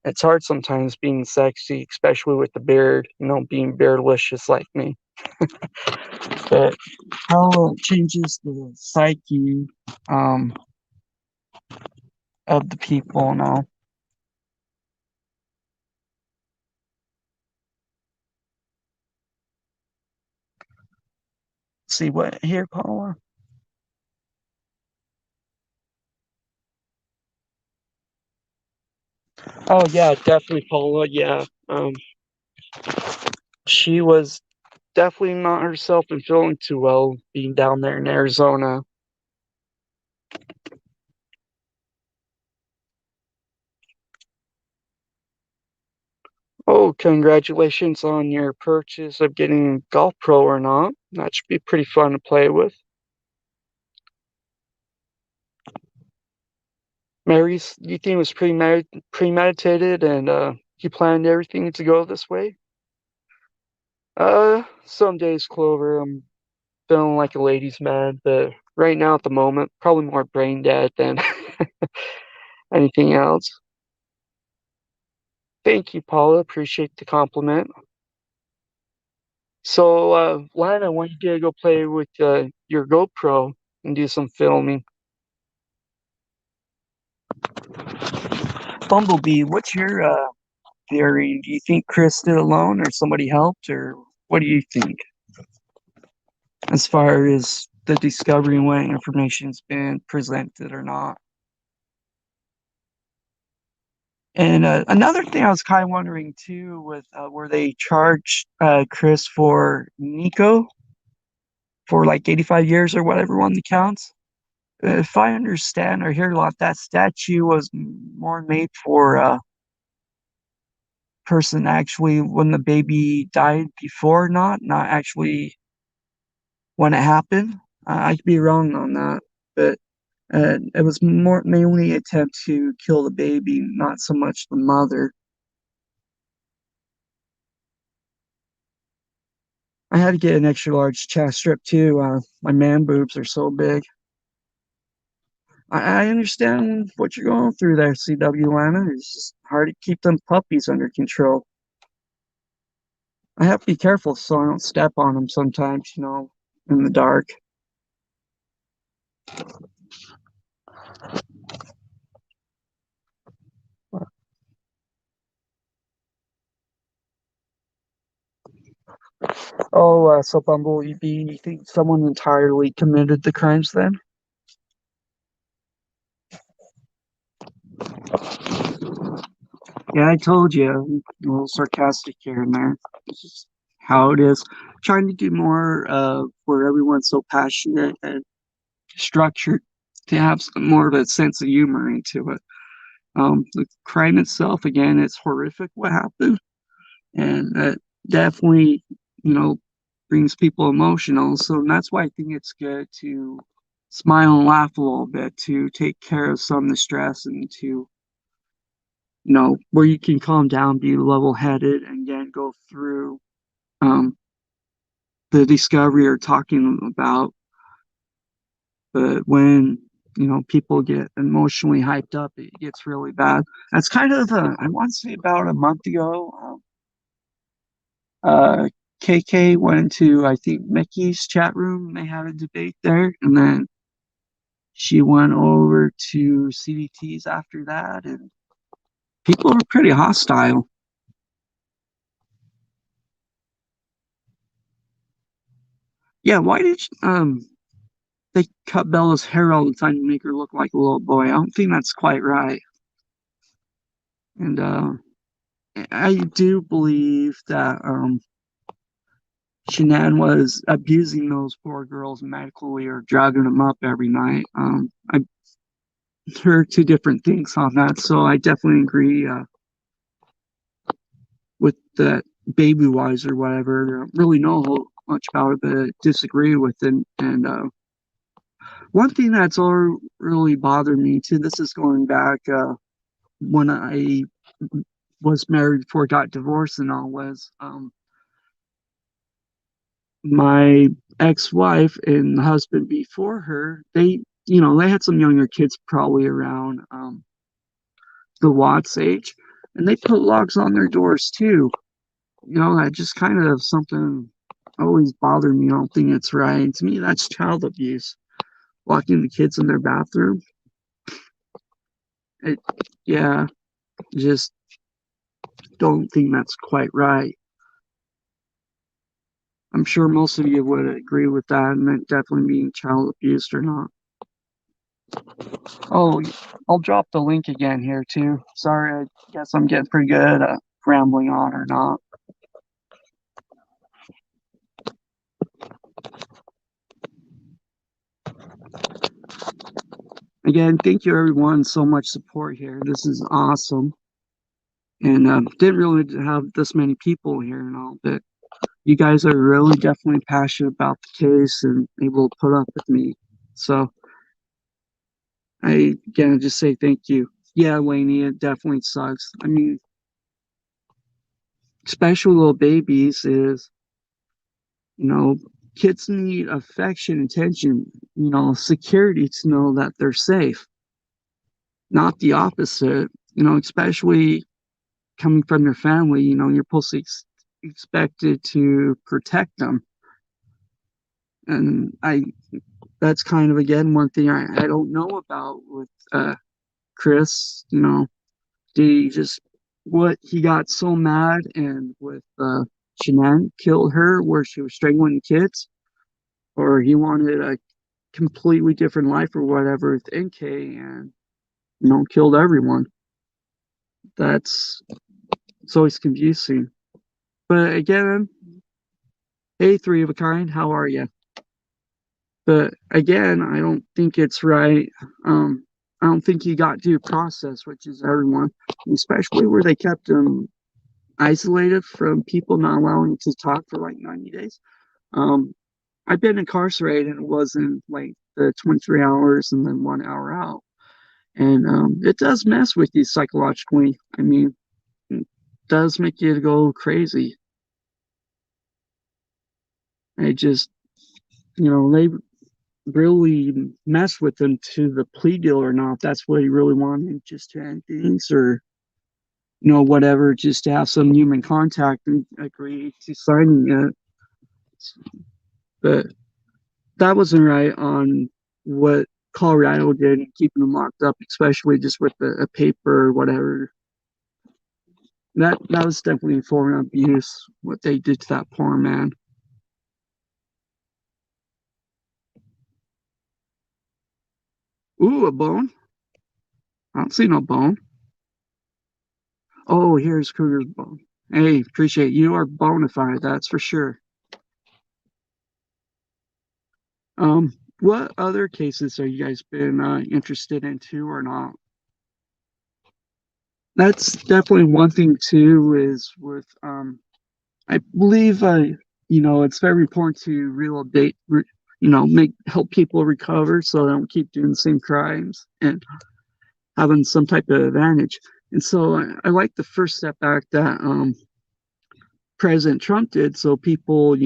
it's hard sometimes being sexy, especially with the beard. Being beardlicious like me. But how it changes the psyche um, of the people now. See what here, Paula? Oh yeah, definitely Paula. Yeah, she was definitely not herself and feeling too well being down there in Arizona. Oh, congratulations on your purchase of getting Golf Pro or not. That should be pretty fun to play with. Mary's, you think it was premeditated and you planned everything to go this way? Some days, Clover, I'm feeling like a ladies' man, but right now at the moment, probably more brain dead than anything else. Thank you, Paula. Appreciate the compliment. So, Lana, when you get to go play with your GoPro and do some filming? Bumblebee, what's your theory? Do you think Chris did alone or somebody helped, or what do you think as far as the discovery and when information's been presented or not? And another thing I was kind of wondering too was where they charged Chris for Nico for like 85 years or whatever on the counts. If I understand or hear a lot, that statue was more made for a person actually when the baby died before, not actually when it happened. I could be wrong on that, but it was more mainly attempt to kill the baby, not so much the mother. I had to get an extra large chest strip too. My man boobs are so big. I understand what you're going through there, CW Lana. It's just hard to keep them puppies under control. I have to be careful so I don't step on them sometimes, in the dark. Oh, so Bumblebee, you think someone entirely committed the crimes then? Yeah, I told you, a little sarcastic here and there. It's just how it is. Trying to do more where everyone's so passionate and structured to have some more of a sense of humor into it. The crime itself, again, it's horrific what happened, and definitely, you know, brings people emotional. So that's why I think it's good to smile and laugh a little bit to take care of some of the stress and to where you can calm down, be level headed, and again go through um, the discovery or talking about. But when people get emotionally hyped up, it gets really bad. That's kind of I want to say about a month ago. KK went to I think Mickey's chat room. And they had a debate there, and then she went over to CDT's after that, and people were pretty hostile. Yeah, why did they cut Bella's hair all the time to make her look like a little boy? I don't think that's quite right. And I do believe that Shanann was abusing those poor girls medically or drugging them up every night. I heard two different things on that, so I definitely agree with that baby wise or whatever. I don't really know much about it, but disagree with it. And one thing that's all really bothered me too, this is going back when I was married before I got divorced and all, was my ex-wife and the husband before her, they had some younger kids probably around the Watts age, and they put locks on their doors too. That just kind of something always bothered me. I don't think it's right. To me, that's child abuse. Locking the kids in their bathroom. It, yeah, just don't think that's quite right. I'm sure most of you would agree with that, and it definitely being child abused or not. Oh, I'll drop the link again here too. Sorry, I guess I'm getting pretty good at rambling on or not. Again, thank you everyone. So much support here. This is awesome. And didn't really have this many people here and all, but you guys are really definitely passionate about the case and able to put up with me. So I again just say thank you. Yeah, Lainey, it definitely sucks. I mean, especially little babies is, you know, kids need affection, attention, security to know that they're safe, not the opposite, especially coming from your family, you're supposed to expected to protect them. And that's kind of, again, one thing I don't know about with Chris, did he just, what, he got so mad and with Shanann killed her where she was strangling the kids, or he wanted a completely different life or whatever with NK and, killed everyone. It's always confusing. But again, hey, three of a kind, how are you? But again, I don't think it's right. I don't think he got due process, which is everyone, especially where they kept him isolated from people, not allowing him to talk for like 90 days. I've been incarcerated and it wasn't like the 23 hours and then 1 hour out. And it does mess with you psychologically. I mean, it does make you go crazy. I just, they really mess with him to the plea deal or not. That's what he really wanted, just to end things or, whatever, just to have some human contact and agree to signing it. But that wasn't right on what Colorado did and keeping him locked up, especially just with a paper or whatever. That was definitely a form of abuse, what they did to that poor man. Ooh, a bone? I don't see no bone. Oh, here's Cougar's bone. Hey, appreciate you are bona fide, that's for sure. What other cases have you guys been interested in too or not? That's definitely one thing too, is with I believe it's very important to rehabilitate, help people recover so they don't keep doing the same crimes and having some type of advantage. And so I like the First Step Act that President Trump did, so people,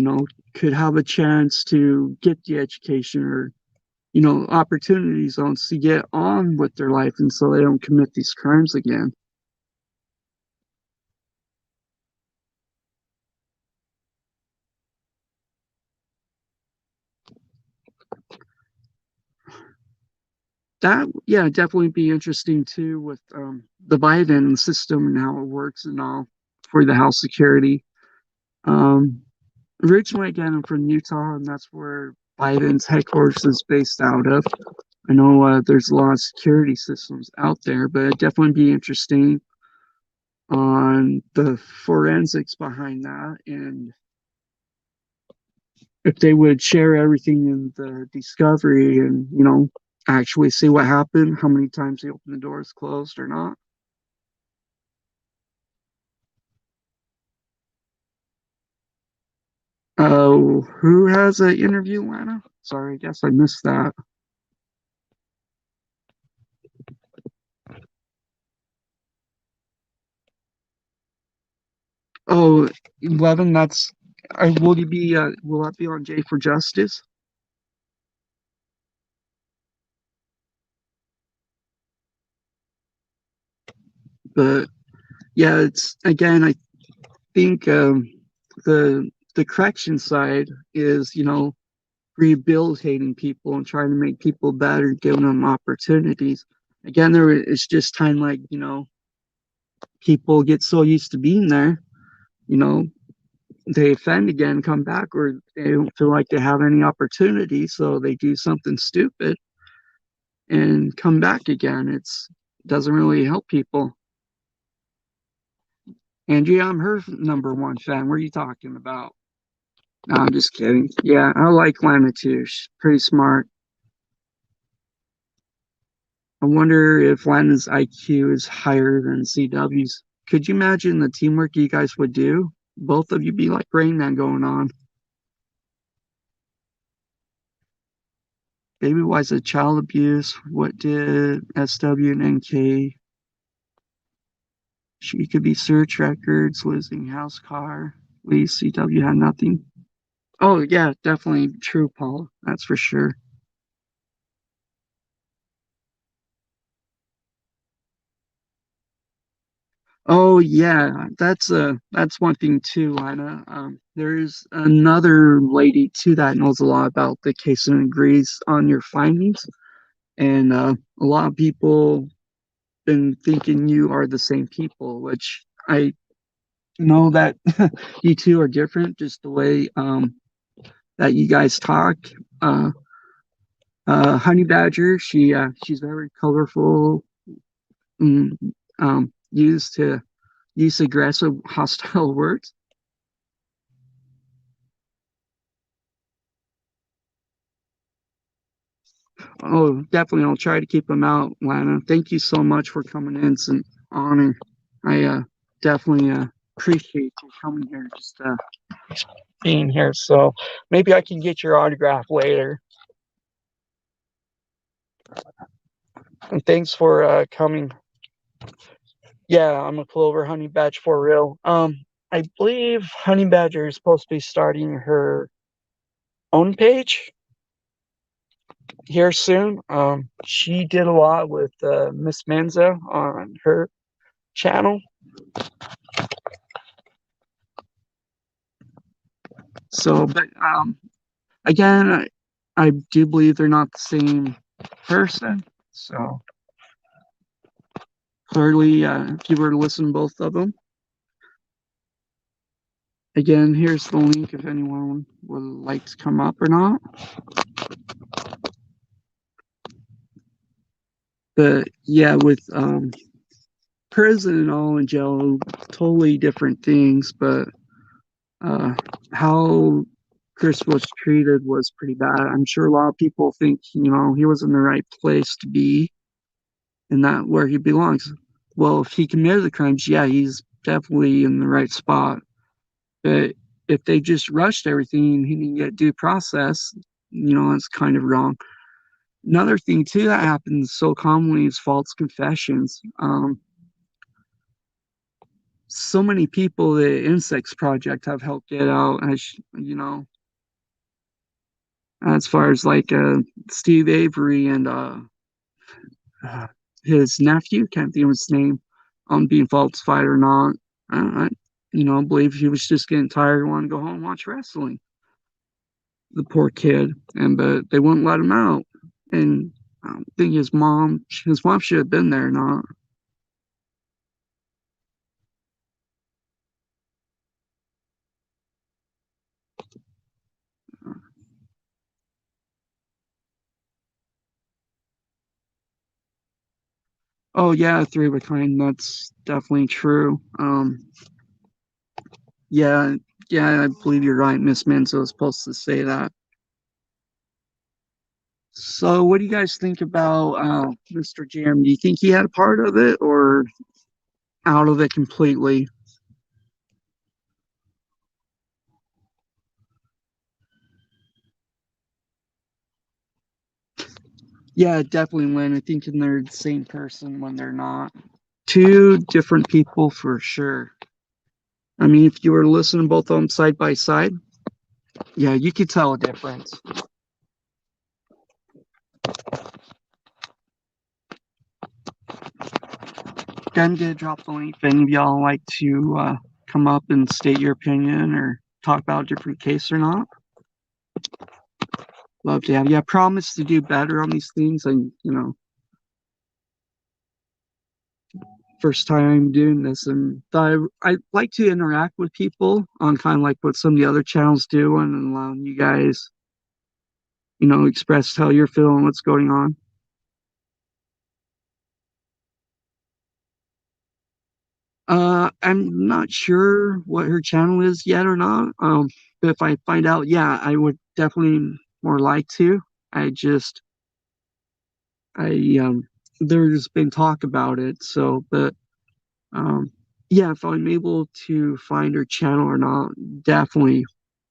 could have a chance to get the education or, opportunity zones to get on with their life, and so they don't commit these crimes again. That, yeah, definitely be interesting too with the Biden system and how it works and all for the House security. Originally, again, I'm from Utah, and that's where Biden's headquarters is based out of. I know there's a lot of security systems out there, but it'd definitely be interesting on the forensics behind that and if they would share everything in the discovery and, actually see what happened, how many times they opened the doors closed or not. Oh, who has an interview, Lana? Sorry, I guess I missed that. Oh, 11, that's, will you be, will that be on J for Justice? But yeah, it's, again, I think, the correction side is, rehabilitating people and trying to make people better, giving them opportunities. Again, it's just time, like, people get so used to being there, you know, they offend again, come back, or they don't feel like they have any opportunity, so they do something stupid and come back again. It's doesn't really help people. Angie, I'm her #1 fan. What are you talking about? No, I'm just kidding. Yeah, I like Lana too. She's pretty smart. I wonder if Lana's IQ is higher than CW's. Could you imagine the teamwork you guys would do? Both of you be like Rain Man going on. Baby Wise of child abuse. What did SW and NK? She could be search records, losing house, car. Least CW had nothing. Oh yeah, definitely true, Paul. That's for sure. Oh yeah, that's one thing too, Lina. There's another lady too that knows a lot about the case and agrees on your findings. And a lot of people been thinking you are the same people, which I know that you two are different, just the way that you guys talk. Uh, Honey Badger, she's very colorful, and, used to use aggressive, hostile words. Oh, definitely, I'll try to keep them out, Lana. Thank you so much for coming in. It's an honor. I definitely appreciate you coming here, just being here. So maybe I can get your autograph later. And thanks for coming. Yeah, I'm a Clover Honey Badger for real. I believe Honey Badger is supposed to be starting her own page here soon. She did a lot with Miss Manza on her channel. So, but again, I do believe they're not the same person. So clearly, if you were to listen to both of them, again, here's the link if anyone would like to come up or not. But yeah, with prison and all in jail, totally different things. But how Chris was treated was pretty bad. I'm sure a lot of people think, he was in the right place to be and not where he belongs. Well, if he committed the crimes, yeah, he's definitely in the right spot. But if they just rushed everything and he didn't get due process, that's kind of wrong. Another thing too that happens so commonly is false confessions. So many people the Insects Project have helped get out, as far as like Steve Avery and uh, his nephew, can't think of his name, on being falsified or not. I believe he was just getting tired and wanted to go home and watch wrestling. The poor kid, but they wouldn't let him out. And I think his mom should have been there, not. Oh yeah, three of a kind. That's definitely true. Yeah, yeah, I believe you're right. Miss Menzo is supposed to say that. So, what do you guys think about Mr. Jam? Do you think he had a part of it or out of it completely? Yeah, definitely, Lynn. I think they're the same person when they're not. Two different people for sure. I mean, if you were listening to both of them side by side, yeah, you could tell a difference. I'm gonna drop the link if any of y'all like to come up and state your opinion or talk about a different case or not. Love to have you. I promise to do better on these things. And first time doing this, and I like to interact with people on kind of like what some of the other channels do, and allowing you guys, express how you're feeling, what's going on. I'm not sure what her channel is yet or not. But if I find out, yeah, I would definitely more like to. I just, there's been talk about it, so, but, yeah, if I'm able to find her channel or not, definitely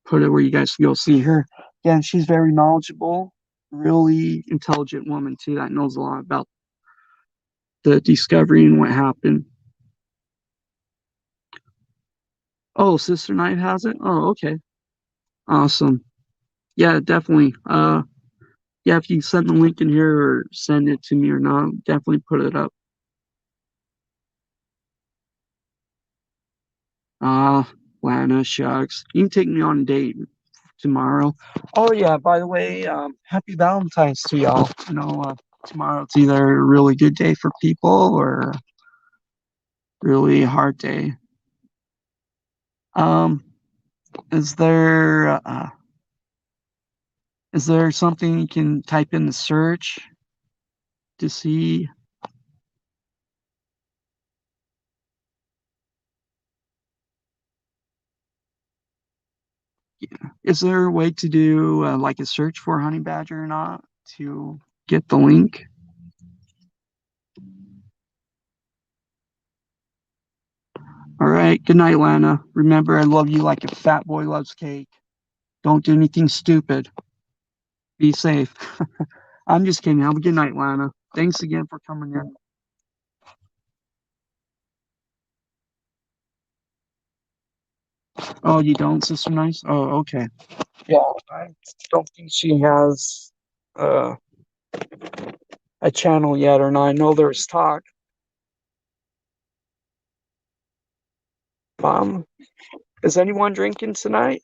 put it where you guys can go see her. Yeah, she's very knowledgeable, really intelligent woman too, that knows a lot about the discovery and what happened. Oh, Sister Night has it? Oh, okay. Awesome. Yeah, definitely. Yeah, if you send the link in here or send it to me or not, definitely put it up. Lana, shucks. You can take me on a date tomorrow. Oh yeah, by the way, happy Valentine's to y'all. Tomorrow it's either a really good day for people or a really hard day. Um, is there something you can type in the search to see? Is there a way to do like a search for honey badger or not to get the link? All right. Good night, Lana. Remember, I love you like a fat boy loves cake. Don't do anything stupid. Be safe. I'm just kidding. Have a good night, Lana. Thanks again for coming in. Oh, you don't, Sister Nice? Oh, okay. Yeah, I don't think she has uh, a channel yet or not. I know there's talk. Um, is anyone drinking tonight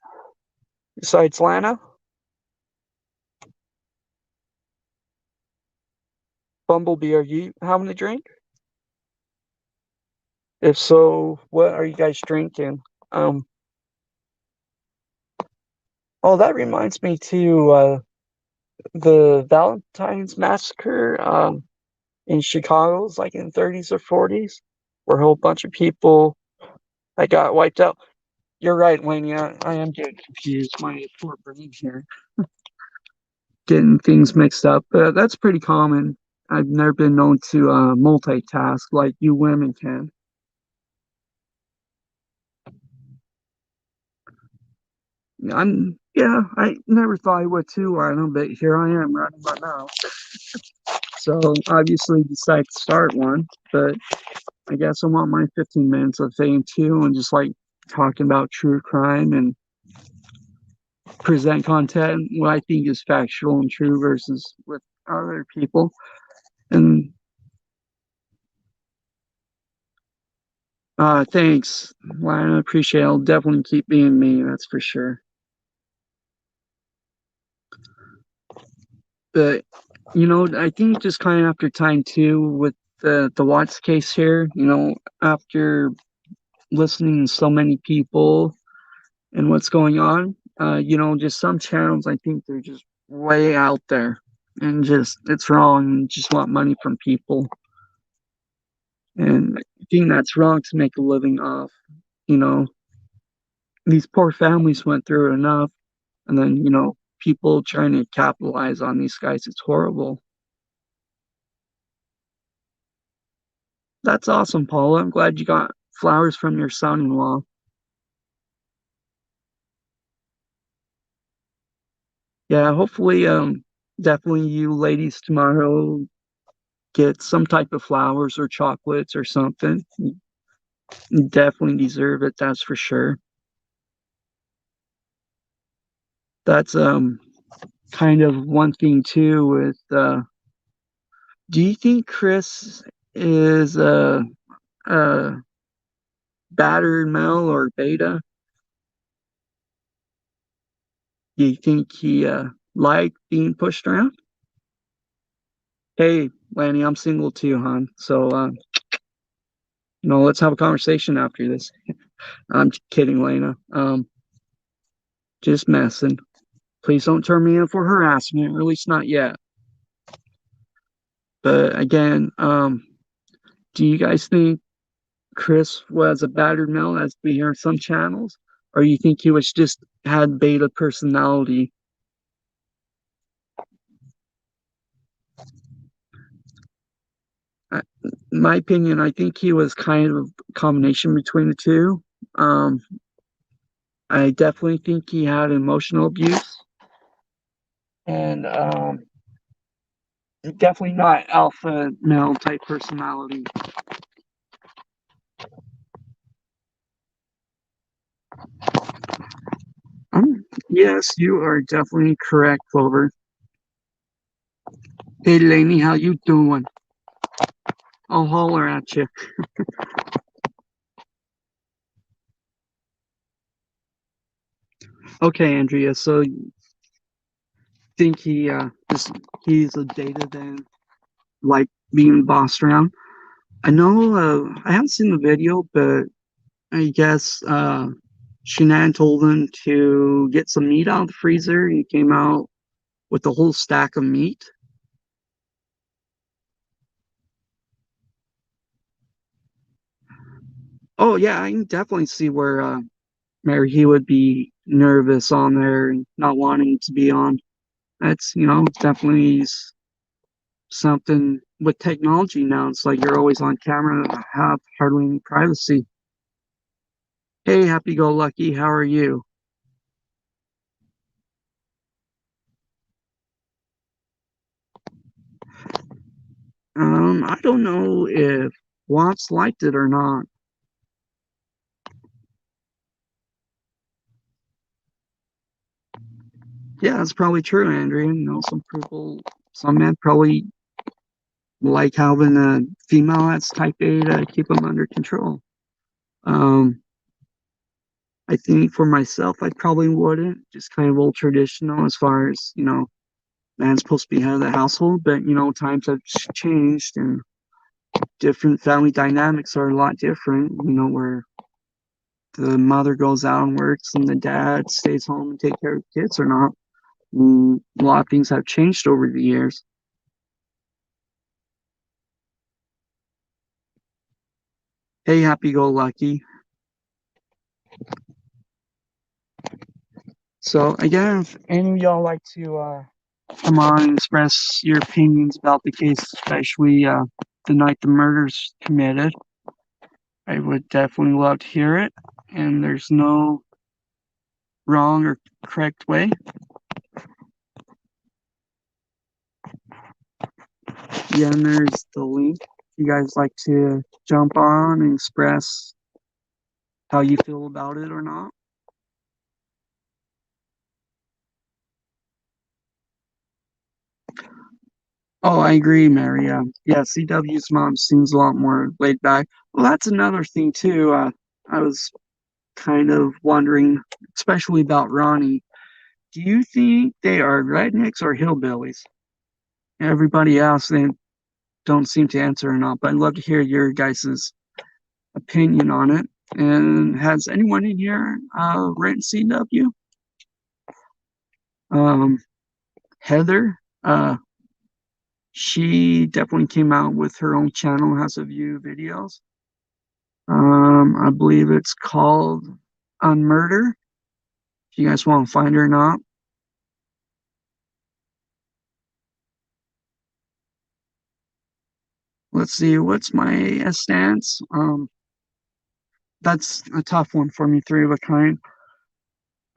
besides Lana? Bumblebee, are you having a drink? If so, what are you guys drinking? Um, oh, that reminds me too, the Valentine's Massacre, in Chicago, was like in the 30s or 40s, where a whole bunch of people that got wiped out. You're right, Wayne. Yeah, I am getting confused. My poor brain here, getting things mixed up. That's pretty common. I've never been known to multitask like you women can. Yeah, I never thought I would too, Lionel, but here I am running my mouth. So obviously decided to start one, but I guess I want my 15 minutes of fame too, and just like talking about true crime and present content what I think is factual and true versus with other people. And thanks, Lionel. Appreciate it. I'll definitely keep being me, that's for sure. But I think just kind of after time too with the Watts case here, after listening to so many people and what's going on, just some channels I think they're just way out there and just it's wrong and just want money from people. And I think that's wrong to make a living off, you know, these poor families went through enough and then, people trying to capitalize on these guys, it's horrible. That's awesome, Paula. I'm glad you got flowers from your son-in-law. Yeah, hopefully, definitely you ladies tomorrow get some type of flowers or chocolates or something. definitely deserve it, that's for sure. That's kind of one thing too with do you think Chris is a battered male or beta? Do you think he liked being pushed around? Hey, Lanny, I'm single too, hon. So let's have a conversation after this. I'm kidding, Lena. Just messing. Please don't turn me in for harassment, or at least not yet. But again, do you guys think Chris was a battered male, as we hear on some channels, or you think he was just had beta personality? In my opinion, I think he was kind of a combination between the two. I definitely think he had emotional abuse, and definitely not alpha male type personality. Yes, you are definitely correct, Clover. Hey, Lainey, how you doing? I'll holler at you. Okay, Andrea. So you think he's a data then, like being bossed around? I know. I haven't seen the video, but I guess Shanann told him to get some meat out of the freezer. He came out with a whole stack of meat. Oh yeah, I can definitely see where Mary he would be nervous on there and not wanting to be on. That's definitely something with technology now. It's like you're always on camera and have hardly any privacy. Hey, happy go lucky, how are you? I don't know if Watts liked it or not. Yeah, that's probably true, Andrea. Some men probably like having a female that's type A to keep them under control. Um, I think for myself, I probably wouldn't. Just kind of old traditional as far as, man's supposed to be head of the household, but, times have changed and different family dynamics are a lot different, where the mother goes out and works and the dad stays home and take care of the kids or not. A lot of things have changed over the years. Hey, happy go lucky. So again, if any of y'all like to come on and express your opinions about the case, especially the night the murder's committed, I would definitely love to hear it. And there's no wrong or correct way. Yeah, and there's the link. If you guys like to jump on and express how you feel about it or not. Oh, I agree, Mary. Yeah, CW's mom seems a lot more laid back. Well, that's another thing too. I was kind of wondering, especially about Ronnie. Do you think they are rednecks or hillbillies? Everybody else, they don't seem to answer or not, but I'd love to hear your guys' opinion on it. And has anyone in here written CW? Heather, she definitely came out with her own channel, has a few videos. I believe it's called On Murder. If you guys want to find her or not. Let's see, what's my stance? That's a tough one for me, three of a kind.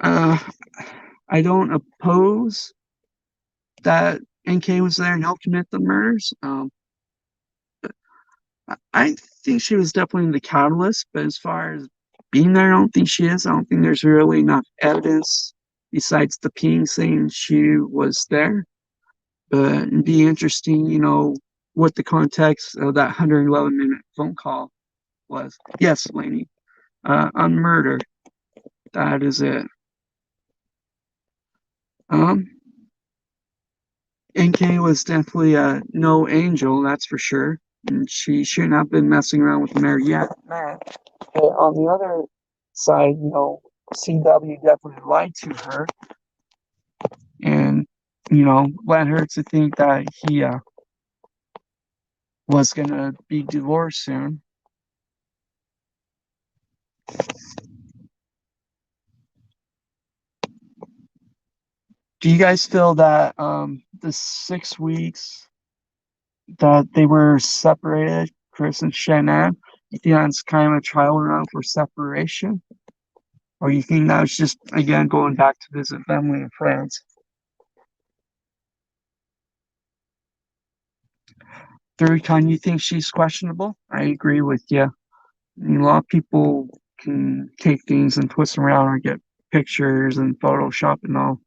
I don't oppose that NK was there and helped commit the murders. I think she was definitely the catalyst, but as far as being there, I don't think she is. I don't think there's really enough evidence besides the peeing saying she was there. But it'd be interesting, what the context of that 111-minute phone call was. Yes, Lainey, on murder. That is it. NK was definitely no angel, that's for sure. And she shouldn't have been messing around with Mary yet. But on the other side, CW definitely lied to her and, led her to think that he was going to be divorced soon. Do you guys feel that the 6 weeks that they were separated, Chris and Shannon, you think that's kind of a trial run for separation? Or you think that was just, again, going back to visit family and friends? Third kind, you think she's questionable? I agree with you. A lot of people can take things and twist around or get pictures and Photoshop and all.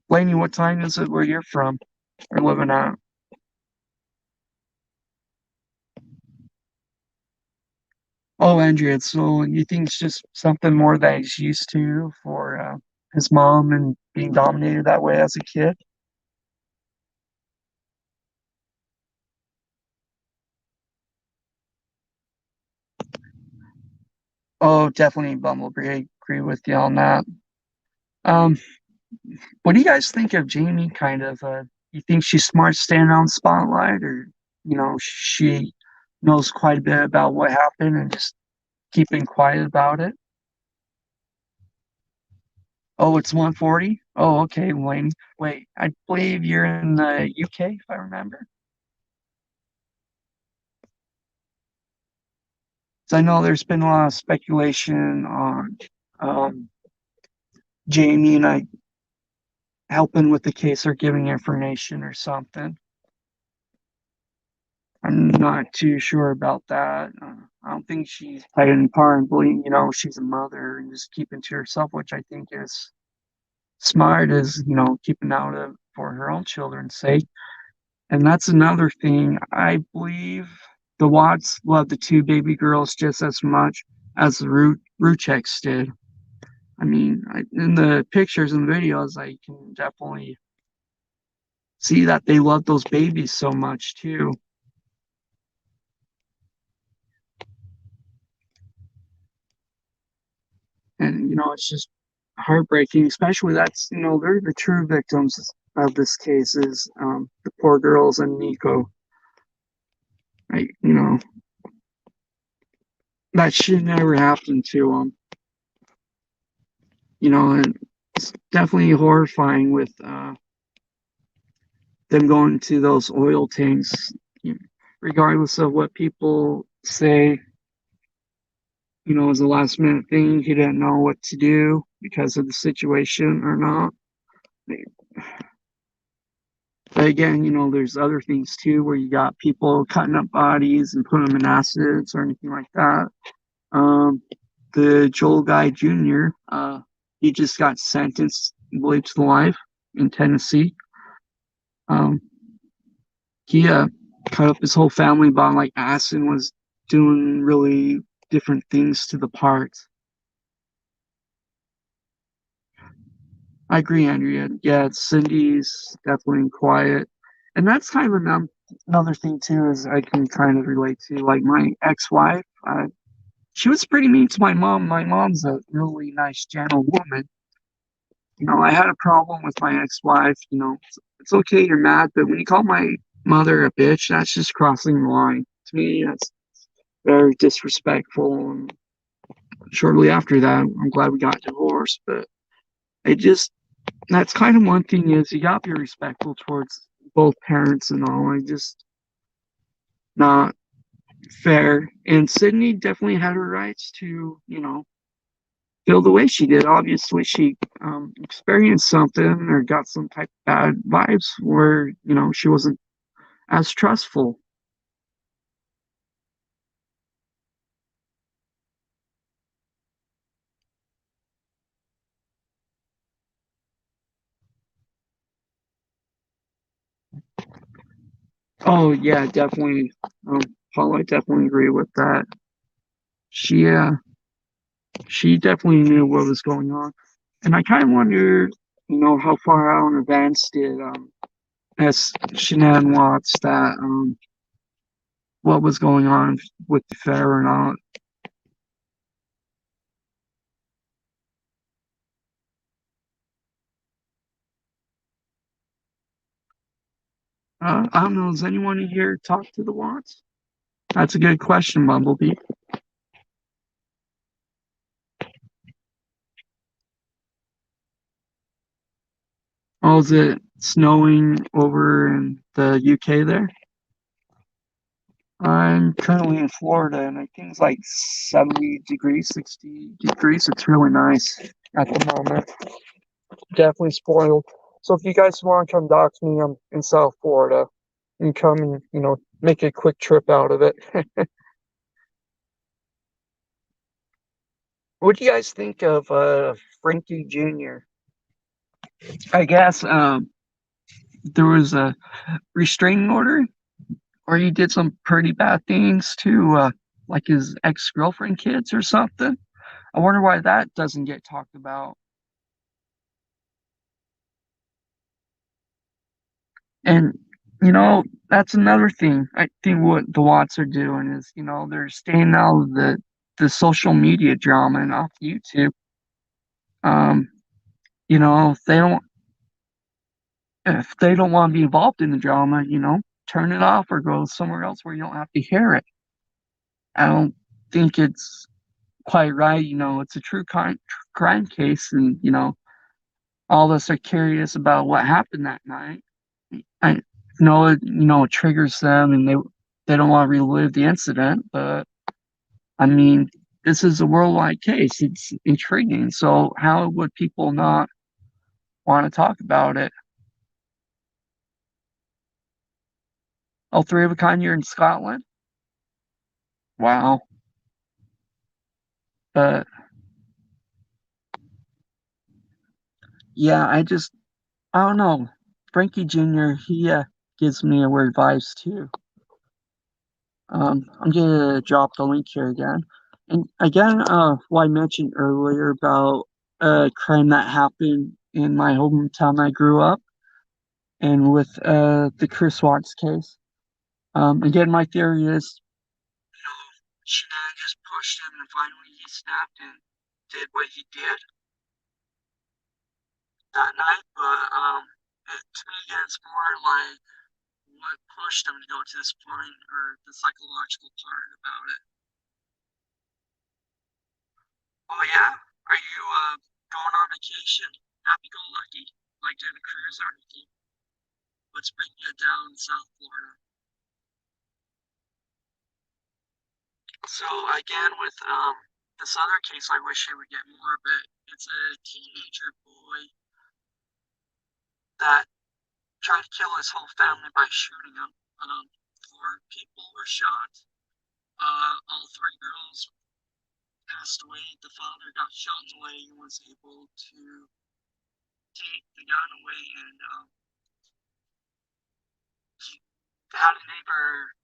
Lainey, what time is it where you're from or living at? Oh, Andrea, so you think it's just something more that he's used to for his mom and being dominated that way as a kid? Oh, definitely Bumblebee. I agree with you on that. Um, what do you guys think of Jamie kind of? You think she's smart staying on spotlight or, she knows quite a bit about what happened and just keeping quiet about it? Oh, it's 1:40? Oh, okay, Wayne. Wait, I believe you're in the UK, if I remember. So I know there's been a lot of speculation on um, Jamie and I helping with the case or giving information or something. I'm not too sure about that. I don't think she's played any part in believing, she's a mother and just keeping to herself, which I think is smart, is, keeping out of for her own children's sake. And that's another thing. I believe the Watts love the two baby girls just as much as the Rucheks did. I mean, in the pictures and videos, I can definitely see that they love those babies so much too. And, it's just heartbreaking, especially that's, they're the true victims of this case is the poor girls and Nico. That should never happen to them. And it's definitely horrifying with them going to those oil tanks, regardless of what people say, it was a last minute thing. He didn't know what to do because of the situation or not. But again, there's other things too where you got people cutting up bodies and putting them in acids or anything like that. The Joel Guy Jr., he just got sentenced, I believe, to life in Tennessee. He cut up his whole family by like acid and was doing really different things to the parts. I agree, Andrea. Yeah, Cindy's definitely quiet. And that's kind of another thing, too, is I can kind of relate to. Like, my ex-wife, she was pretty mean to my mom. My mom's a really nice, gentle woman. I had a problem with my ex-wife. It's okay, you're mad, but when you call my mother a bitch, that's just crossing the line. To me, that's very disrespectful. And shortly after that, I'm glad we got divorced, but that's kind of one thing is you got to be respectful towards both parents and all. I just not fair. And Sydney definitely had her rights to, feel the way she did. Obviously, she experienced something or got some type of bad vibes where, she wasn't as trustful. Oh yeah, definitely. Paul, I definitely agree with that. She she definitely knew what was going on, and I kind of wonder, how far out in advance did as Shanann Watts that what was going on with the fair or not. I don't know. Does anyone here talk to the Watts? That's a good question, Bumblebee. Oh, is it snowing over in the UK there? I'm currently in Florida and I think it's like 70 degrees, 60 degrees. It's really nice at the moment. Definitely spoiled. So if you guys want to come dox me, I'm in South Florida and come and, make a quick trip out of it. What do you guys think of Frankie Jr.? I guess there was a restraining order or he did some pretty bad things to like his ex-girlfriend kids or something. I wonder why that doesn't get talked about. And that's another thing. I think what the Watts are doing is, they're staying out of the social media drama and off YouTube. Um, if they don't want to be involved in the drama, turn it off or go somewhere else where you don't have to hear it. I don't think it's quite right. It's a true crime case, and all of us are curious about what happened that night. I know it triggers them, and they don't want to relive the incident. But I mean, this is a worldwide case. It's intriguing. So how would people not want to talk about it? Oh, three of a kind. You're in Scotland. Wow. But yeah, I don't know. Frankie Jr. He gives me a weird vibes too. I'm gonna drop the link here again. And again, what I mentioned earlier about a crime that happened in my hometown I grew up, and with the Chris Watts case. Again, my theory is, Shanann just pushed him, and finally he snapped and did what he did that night. But to me, it's more like what pushed him to go to this point, or the psychological part about it. Oh yeah, are you going on vacation? Happy go lucky, like doing a cruise or anything? Let's bring you down South Florida. So again, with this other case, I wish I would get more of it. It's a teenager boy that tried to kill his whole family by shooting them. Four people were shot. All three girls passed away. The father got shot in the leg and was able to take the gun away, and he had a neighbor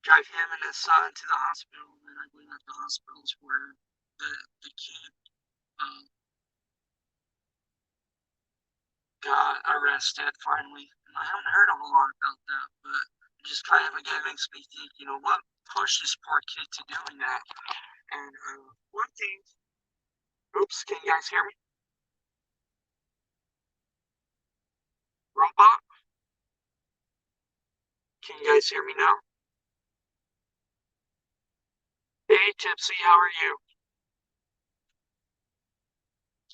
drive him and his son to the hospital. And I believe at the hospitals where the kid um, got arrested finally. And I haven't heard a whole lot about that, but it just kind of again makes me think, what pushed this poor kid to doing that? And one thing, oops, can you guys hear me? Robot, can you guys hear me now? Hey, Tipsy, how are you?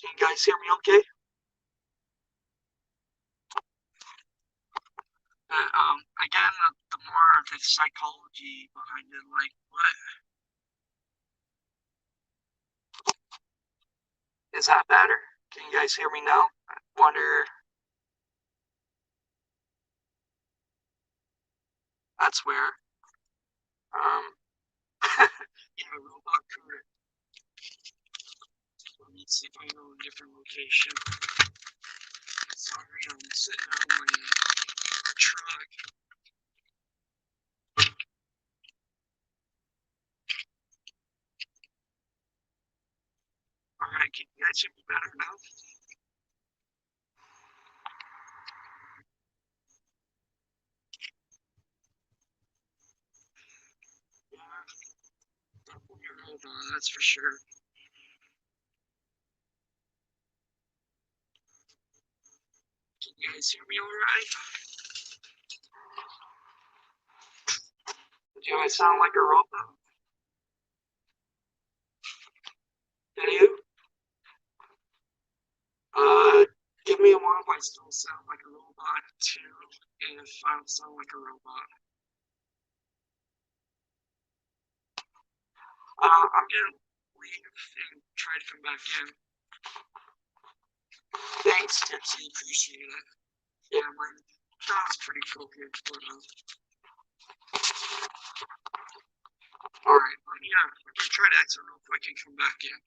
Can you guys hear me okay? Again, the more of the psychology behind it, like what is that better? Can you guys hear me now? I wonder. That's where. Yeah, robot career. Let me see if I know a different location. Sorry, I'm sitting on my truck. Alright, can you guys hear me better now? Yeah, definitely a robot, that's for sure. Can you guys hear me alright? Do I sound like a robot? Do you? Give me a one if I still sound like a robot, two if I don't sound like a robot. I'm gonna leave and try to come back in. Thanks, Tipsy, appreciate it. Yeah, my job's pretty crooked, but alright, yeah, I'm gonna try to exit real quick and come back in.